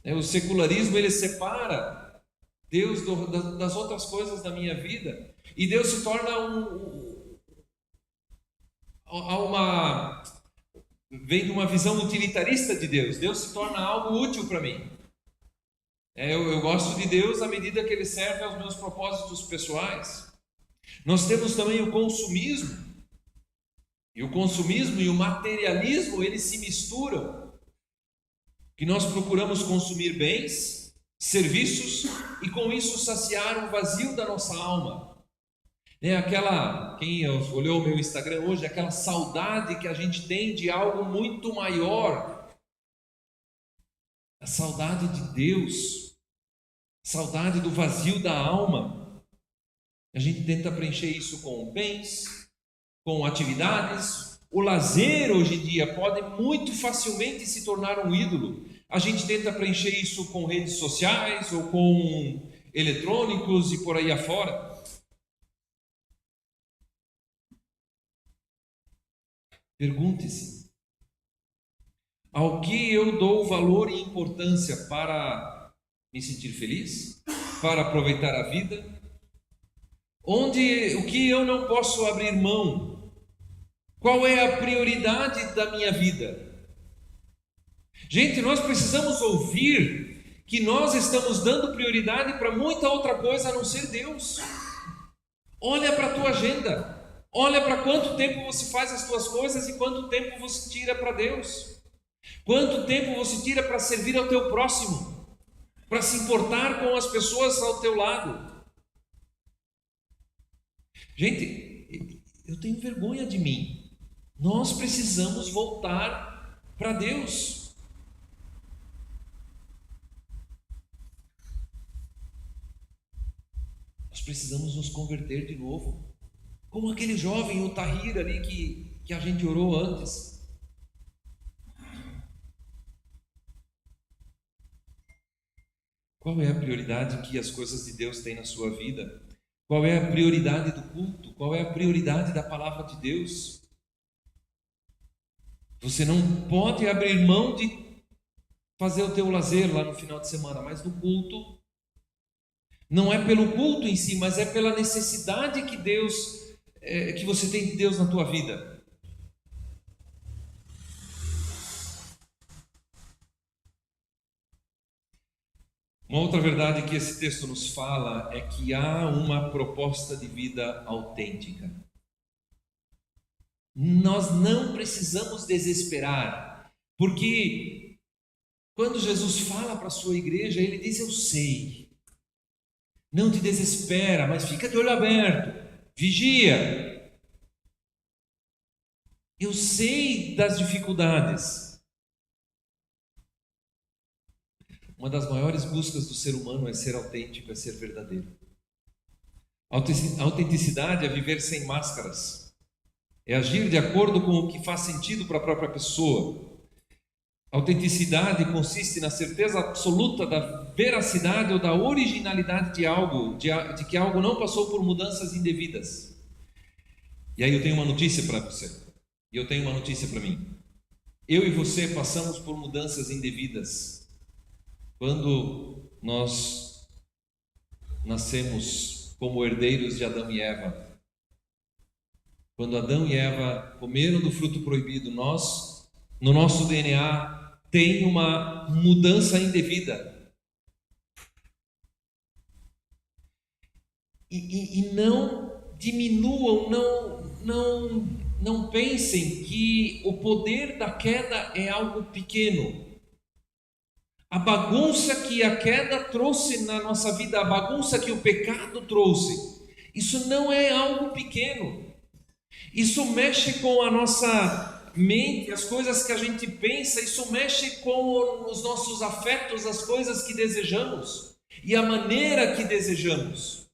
B: O secularismo, ele separa Deus das outras coisas da minha vida, e Deus se torna vem de uma visão utilitarista de Deus. Deus se torna algo útil para mim. Eu gosto de Deus à medida que Ele serve aos meus propósitos pessoais. Nós temos também o consumismo. E o consumismo e o materialismo, eles se misturam. Que nós procuramos consumir bens, serviços, e com isso saciar o vazio da nossa alma. Quem olhou o meu Instagram hoje, aquela saudade que a gente tem de algo muito maior. A saudade de Deus, a saudade do vazio da alma. A gente tenta preencher isso com bens, com atividades. O lazer hoje em dia pode muito facilmente se tornar um ídolo. A gente tenta preencher isso com redes sociais ou com eletrônicos e por aí afora. Pergunte-se: ao que eu dou valor e importância para me sentir feliz? Para aproveitar a vida? O que eu não posso abrir mão? Qual é a prioridade da minha vida? Gente, nós precisamos ouvir que nós estamos dando prioridade para muita outra coisa a não ser Deus. Olha para a tua agenda. Olha para quanto tempo você faz as tuas coisas e quanto tempo você tira para Deus. Quanto tempo você tira para servir ao teu próximo, para se importar com as pessoas ao teu lado. Gente, eu tenho vergonha de mim. Nós precisamos voltar para Deus. Nós precisamos nos converter de novo. Como aquele jovem, o Tahir ali que a gente orou antes. Qual é a prioridade que as coisas de Deus têm na sua vida? Qual é a prioridade do culto? Qual é a prioridade da palavra de Deus? Você não pode abrir mão de fazer o teu lazer lá no final de semana, mas no culto, não é pelo culto em si, mas é pela necessidade que você tem de Deus na tua vida. Uma outra verdade que esse texto nos fala é que há uma proposta de vida autêntica. Nós não precisamos desesperar, porque quando Jesus fala para a sua igreja, ele diz: eu sei, não te desespera, mas fica de olho aberto, vigia. Eu sei das dificuldades. Uma das maiores buscas do ser humano é ser autêntico, é ser verdadeiro. Autenticidade é viver sem máscaras, é agir de acordo com o que faz sentido para a própria pessoa. Autenticidade consiste na certeza absoluta da veracidade ou da originalidade de algo, de que algo não passou por mudanças indevidas. E aí eu tenho uma notícia para você, e eu tenho uma notícia para mim. Eu e você passamos por mudanças indevidas. Quando nós nascemos como herdeiros de Adão e Eva, quando Adão e Eva comeram do fruto proibido, nós, no nosso DNA, tem uma mudança indevida. E não diminuam, não pensem que o poder da queda é algo pequeno. A bagunça que a queda trouxe na nossa vida, a bagunça que o pecado trouxe, isso não é algo pequeno. Isso mexe com a nossa mente, as coisas que a gente pensa, isso mexe com os nossos afetos, as coisas que desejamos e a maneira que desejamos.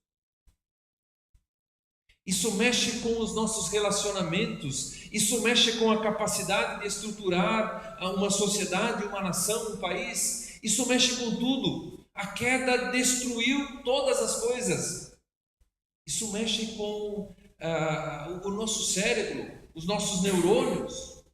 B: Isso mexe com os nossos relacionamentos, isso mexe com a capacidade de estruturar uma sociedade, uma nação, um país. Isso mexe com tudo. A queda destruiu todas as coisas. Isso mexe com o nosso cérebro, os nossos neurônios.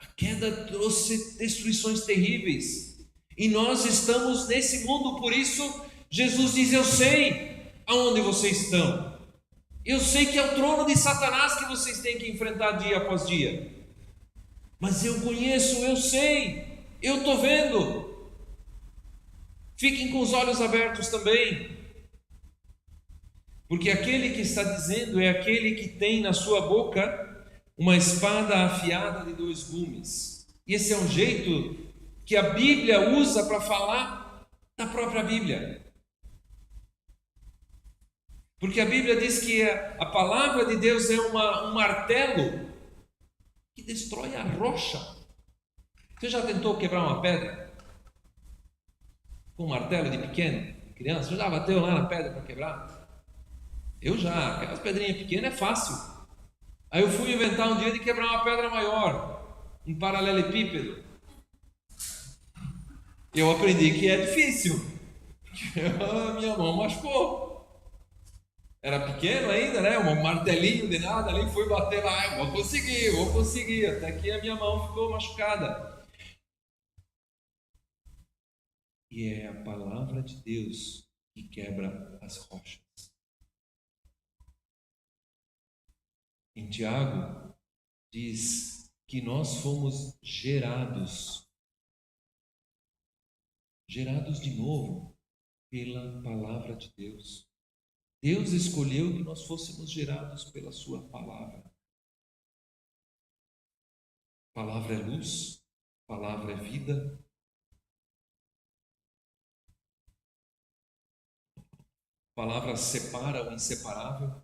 B: A queda trouxe destruições terríveis. E nós estamos nesse mundo, por isso Jesus diz: eu sei aonde vocês estão. Eu sei que é o trono de Satanás que vocês têm que enfrentar dia após dia. Mas eu conheço, eu sei. Eu estou vendo. Fiquem com os olhos abertos também. Porque aquele que está dizendo é aquele que tem na sua boca uma espada afiada de 2 gumes. E esse é um jeito que a Bíblia usa para falar da própria Bíblia. Porque a Bíblia diz que a palavra de Deus é um martelo que destrói a rocha. Você já tentou quebrar uma pedra com um martelo de pequeno, de criança? Você já bateu lá na pedra para quebrar? Eu já. Aquelas pedrinhas pequenas é fácil. Aí eu fui inventar um dia de quebrar uma pedra maior, um paralelepípedo. Eu aprendi que é difícil. Minha mão machucou. Era pequeno ainda, né? Um martelinho de nada ali, fui bater lá, vou conseguir, até que a minha mão ficou machucada. E é a palavra de Deus que quebra as rochas. Em Tiago, diz que nós fomos gerados de novo pela palavra de Deus. Deus escolheu que nós fôssemos gerados pela sua palavra. Palavra é luz, palavra é vida. Palavra separa o inseparável,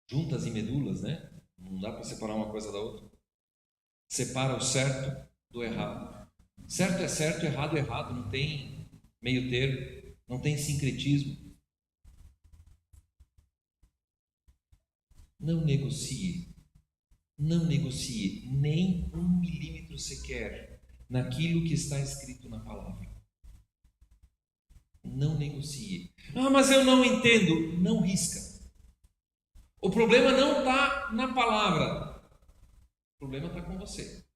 B: juntas e medulas, né? Não dá para separar uma coisa da outra. Separa o certo do errado. Certo é certo, errado é errado, não tem meio termo, não tem sincretismo. Não negocie nem 1 milímetro sequer naquilo que está escrito na palavra. Não negocie. Mas eu não entendo. Não risca. O problema não está na palavra. O problema está com você.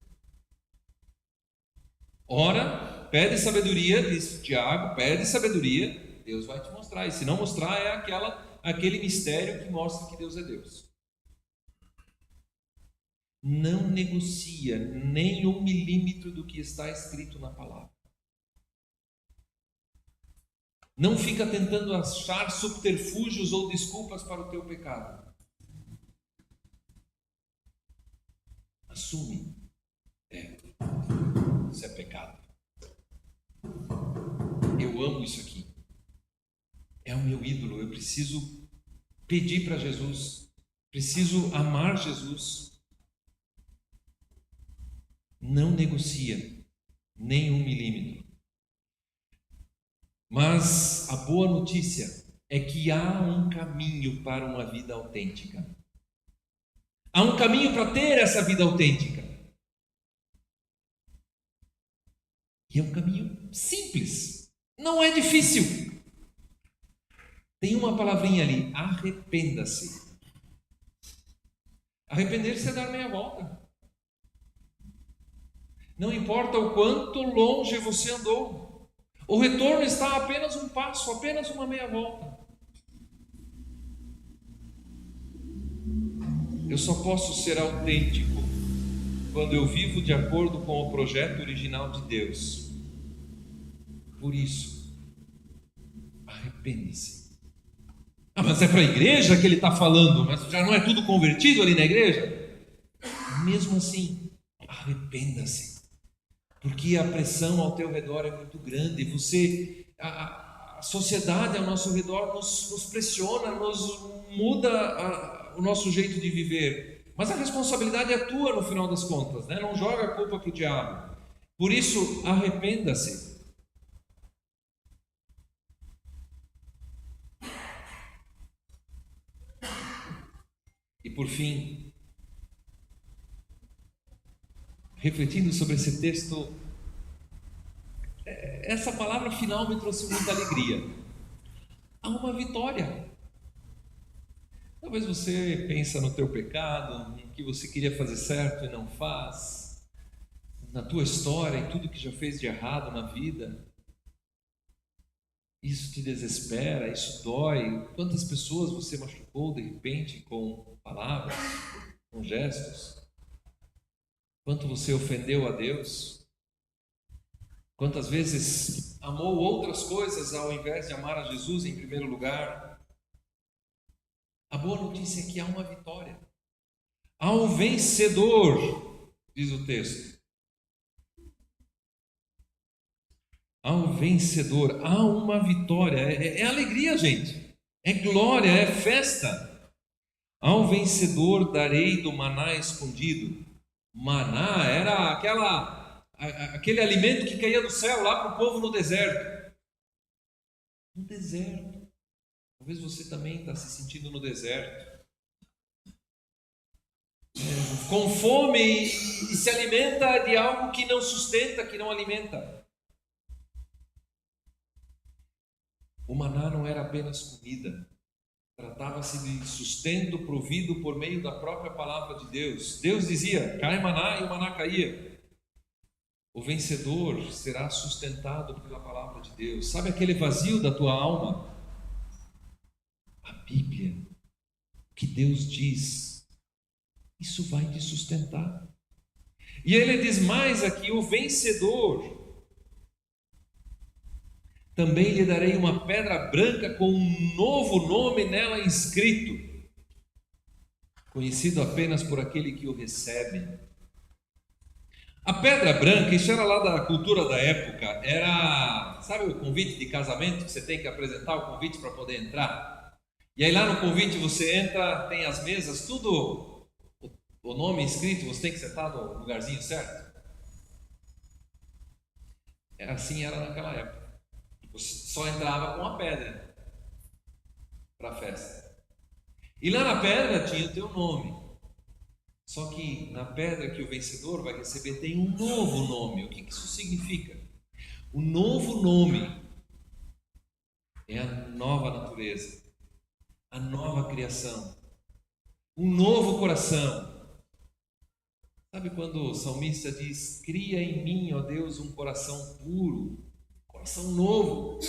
B: Ora, pede sabedoria, diz Tiago, pede sabedoria, Deus vai te mostrar. E se não mostrar, é aquele mistério que mostra que Deus é Deus. Não negocia nem 1 milímetro do que está escrito na palavra. Não fica tentando achar subterfúgios ou desculpas para o teu pecado. Assume. Isso é pecado. Eu amo isso aqui. É o meu ídolo. Eu preciso pedir para Jesus. Preciso amar Jesus. Não negocia nem 1 milímetro. Mas a boa notícia é que há um caminho para uma vida autêntica. Há um caminho para ter essa vida autêntica. E é um caminho simples. Não é difícil. Tem uma palavrinha ali. Arrependa-se. Arrepender-se é dar meia volta. Não importa o quanto longe você andou. O retorno está a apenas um passo, apenas uma meia volta. Eu só posso ser autêntico quando eu vivo de acordo com o projeto original de Deus. Por isso, arrependa-se. Mas é para a igreja que ele está falando, mas já não é tudo convertido ali na igreja? Mesmo assim, arrependa-se. Porque a pressão ao teu redor é muito grande. A sociedade ao nosso redor nos pressiona, nos muda o nosso jeito de viver. Mas a responsabilidade é tua no final das contas, né? Não joga a culpa para o diabo. Por isso, arrependa-se. E por fim, refletindo sobre esse texto, essa palavra final me trouxe muita alegria. Há uma vitória. Talvez você pense no teu pecado, no que você queria fazer certo e não faz, na tua história e tudo que já fez de errado na vida. Isso te desespera, isso dói. Quantas pessoas você machucou de repente com palavras, com gestos? Quanto você ofendeu a Deus? Quantas vezes amou outras coisas ao invés de amar a Jesus em primeiro lugar? A boa notícia é que há uma vitória. Há um vencedor, diz o texto. Há um vencedor, há uma vitória. É alegria, gente. É glória, é festa. Ao vencedor darei do maná escondido. Maná era aquele alimento que caía do céu lá para o povo no deserto. No deserto. Talvez você também está se sentindo no deserto. Com fome e se alimenta de algo que não sustenta, que não alimenta. O maná não era apenas comida. Tratava-se de sustento provido por meio da própria palavra de Deus. Deus dizia, cai maná, e o maná caía. O vencedor será sustentado pela palavra de Deus. Sabe aquele vazio da tua alma? A Bíblia, o que Deus diz, isso vai te sustentar. E ele diz mais aqui, o vencedor, também lhe darei uma pedra branca com um novo nome nela inscrito, conhecido apenas por aquele que o recebe. A pedra branca, isso era lá da cultura da época, era, sabe o convite de casamento, que você tem que apresentar o convite para poder entrar? E aí lá no convite você entra, tem as mesas, tudo, o nome escrito, você tem que sentar no lugarzinho certo? Assim era naquela época. Você só entrava com a pedra para a festa. E lá na pedra tinha o teu nome. Só que na pedra que o vencedor vai receber tem um novo nome. O que isso significa? O novo nome é a nova natureza, a nova criação, um novo coração. Sabe quando o salmista diz, cria em mim, ó Deus, um coração puro, coração novo.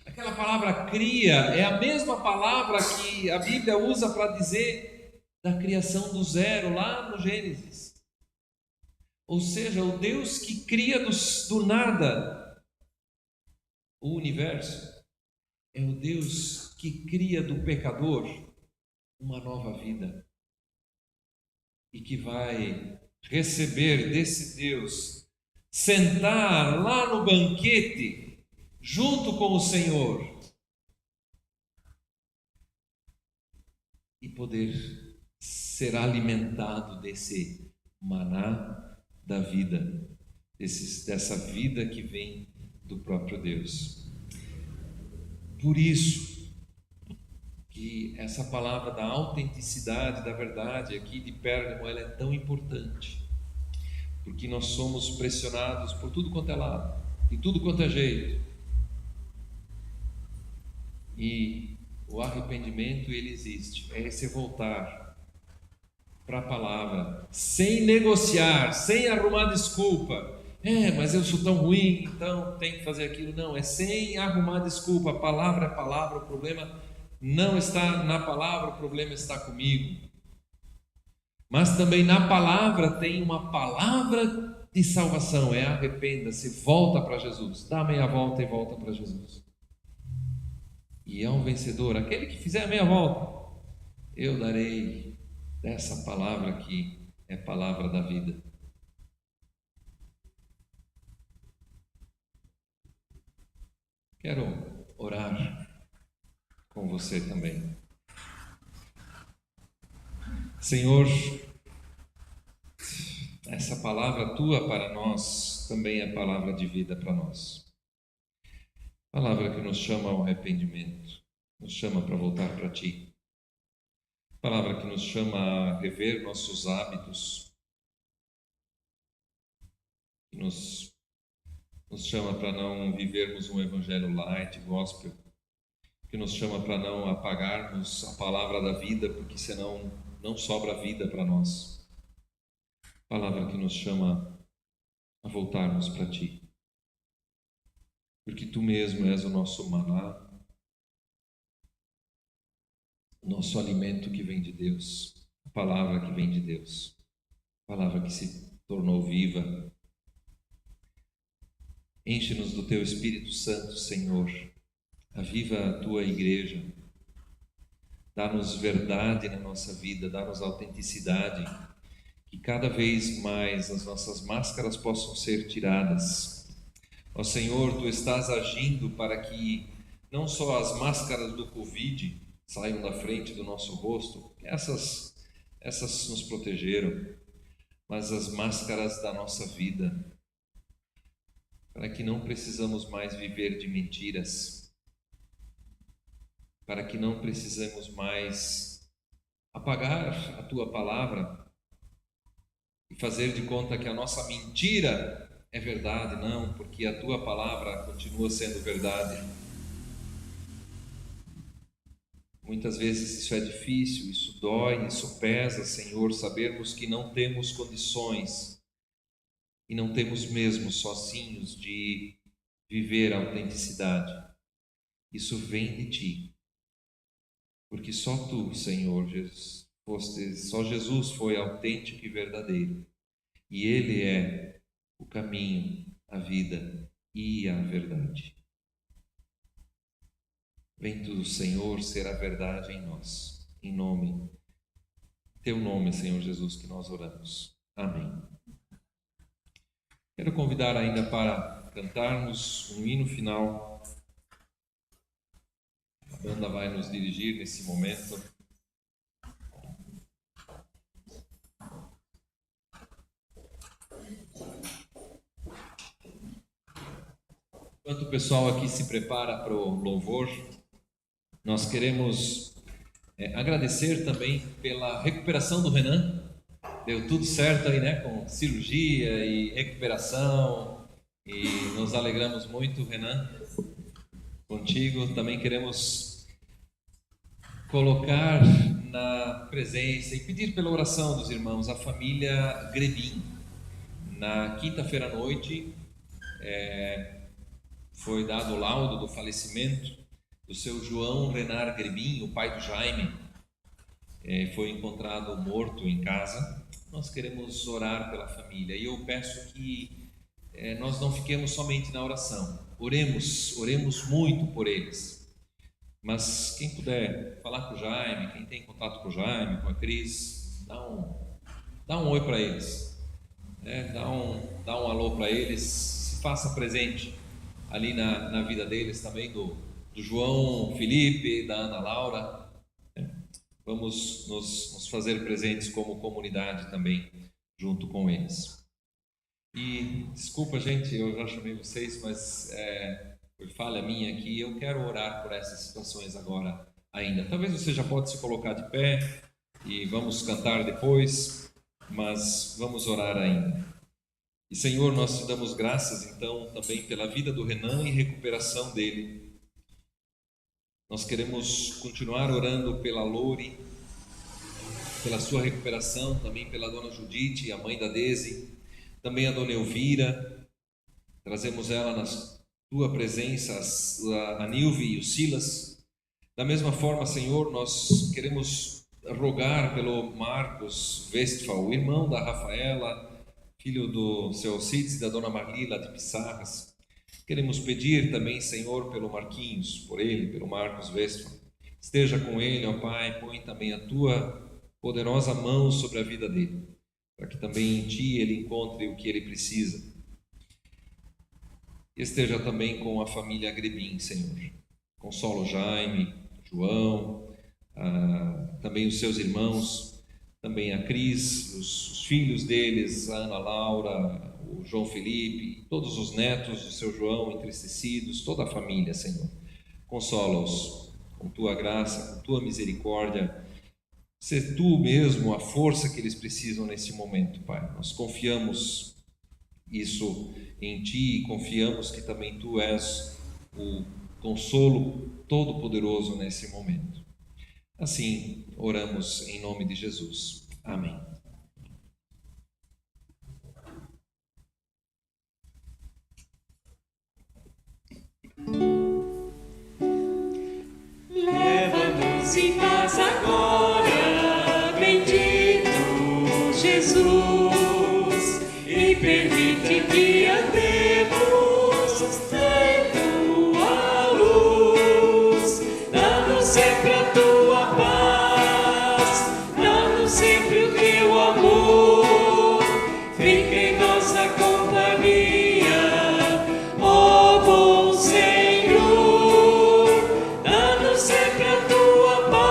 B: Aquela palavra cria é a mesma palavra que a Bíblia usa para dizer da criação do zero, lá no Gênesis. Ou seja, o Deus que cria do nada o universo, é o Deus que cria do pecador uma nova vida. E que vai receber desse Deus, sentar lá no banquete, junto com o Senhor, e poder ser alimentado desse maná da vida, dessa vida que vem do próprio Deus. Por isso que essa palavra da autenticidade, da verdade aqui de Pérgamo, ela é tão importante, porque nós somos pressionados por tudo quanto é lado, de tudo quanto é jeito. E o arrependimento, ele existe, é esse voltar para a palavra, sem negociar, sem arrumar desculpa. Mas eu sou tão ruim, então tem que fazer aquilo. Não, é sem arrumar desculpa. A palavra é palavra, o problema não está na palavra, o problema está comigo. Mas também na palavra tem uma palavra de salvação, é arrependa-se, volta para Jesus, dá meia volta e volta para Jesus. E é um vencedor, aquele que fizer a meia volta, eu darei dessa palavra que é palavra da vida. Quero orar com você também. Senhor, essa palavra tua para nós também é palavra de vida para nós. Palavra que nos chama ao arrependimento, nos chama para voltar para Ti. Palavra que nos chama a rever nossos hábitos, que nos chama para não vivermos um evangelho light, gospel, que nos chama para não apagarmos a palavra da vida, porque senão não sobra vida para nós. Palavra que nos chama a voltarmos para Ti, porque Tu mesmo és o nosso maná, o nosso alimento que vem de Deus, a palavra que vem de Deus, a palavra que se tornou viva. Enche-nos do Teu Espírito Santo, Senhor, aviva a Tua igreja, dá-nos verdade na nossa vida, dá-nos autenticidade, que cada vez mais as nossas máscaras possam ser tiradas. Ó Senhor, Tu estás agindo para que não só as máscaras do Covid saiam da frente do nosso rosto. Essas nos protegeram, mas as máscaras da nossa vida, para que não precisamos mais viver de mentiras, para que não precisemos mais apagar a Tua palavra e fazer de conta que a nossa mentira é verdade. Não, porque a Tua palavra continua sendo verdade. Muitas vezes isso é difícil, isso dói, isso pesa, Senhor, sabermos que não temos condições e não temos mesmo sozinhos de viver a autenticidade. Isso vem de Ti, porque só Tu, Senhor, só Jesus foi autêntico e verdadeiro, e Ele é o caminho, a vida e a verdade. Vem Tu, Senhor, ser a verdade em nós, em nome, Teu nome, Senhor Jesus, que nós oramos. Amém. Quero convidar ainda para cantarmos um hino final. A banda vai nos dirigir nesse momento. Enquanto o pessoal aqui se prepara para o louvor, nós queremos agradecer também pela recuperação do Renan. Deu tudo certo aí, né? Com cirurgia e recuperação. E nos alegramos muito, Renan, contigo. Também queremos colocar na presença e pedir pela oração dos irmãos a família Grebin. Na quinta-feira à noite foi dado o laudo do falecimento do seu João Renar Grebin, o pai do Jaime. Foi encontrado morto em casa. Nós queremos orar pela família e eu peço que nós não fiquemos somente na oração. Oremos muito por eles. Mas quem puder falar com o Jaime, quem tem contato com o Jaime, com a Cris, dá um oi para eles, dá um alô para eles, se faça presente ali na vida deles também, do João Felipe, da Ana Laura. Vamos nos fazer presentes como comunidade também, junto com eles. E desculpa, gente, eu já chamei vocês, mas foi falha minha aqui. Eu quero orar por essas situações agora ainda. Talvez você já pode se colocar de pé e vamos cantar depois, mas vamos orar ainda. E Senhor, nós te damos graças então também pela vida do Renan e recuperação dele. Nós queremos continuar orando pela Lori, pela sua recuperação, também pela dona Judite, a mãe da Desi, também a dona Elvira. Trazemos ela na tua presença, a Nilve e o Silas. Da mesma forma, Senhor, nós queremos rogar pelo Marcos Westphal, o irmão da Rafaela, filho do seu Alcides e da dona Marli, lá de Pissarras. Queremos pedir também, Senhor, pelo Marquinhos, por ele, pelo Marcos Westphal. Esteja com ele, ó Pai, põe também a tua poderosa mão sobre a vida dele, para que também em Ti ele encontre o que ele precisa. Esteja também com a família Grebin, Senhor. Consola o Jaime, João, também os seus irmãos, também a Cris, os filhos deles, a Ana Laura, o João Felipe, todos os netos do seu João entristecidos, toda a família, Senhor. Consola-os com Tua graça, com Tua misericórdia. Sê Tu mesmo a força que eles precisam nesse momento, Pai. Nós confiamos isso em Ti e confiamos que também Tu és o consolo todo-poderoso nesse momento. Assim, oramos em nome de Jesus. Amém.
D: Leva-nos em paz agora, bendito Jesus, e permite que andemos em Tua luz. Dá-nos sempre a Tua paz, dá-nos sempre o Teu amor. Fica em nossa companhia, ó bom Senhor. Dá-nos sempre a Tua paz.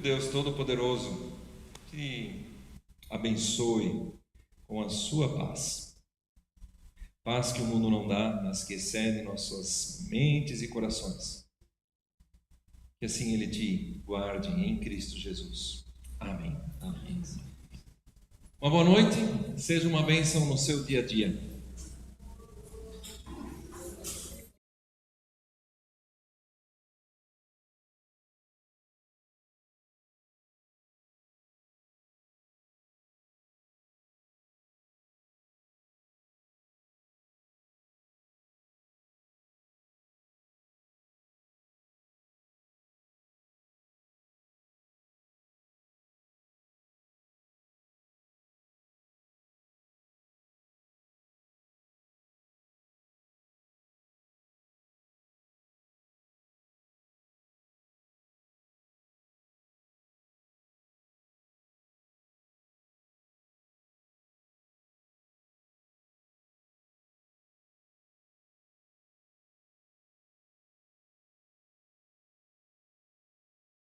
B: Deus Todo-Poderoso te abençoe com a sua paz. Paz que o mundo não dá, mas que excede nossas mentes e corações. Que assim Ele te guarde em Cristo Jesus. Amém.
A: Amém.
B: Uma boa noite, seja uma bênção no seu dia a dia.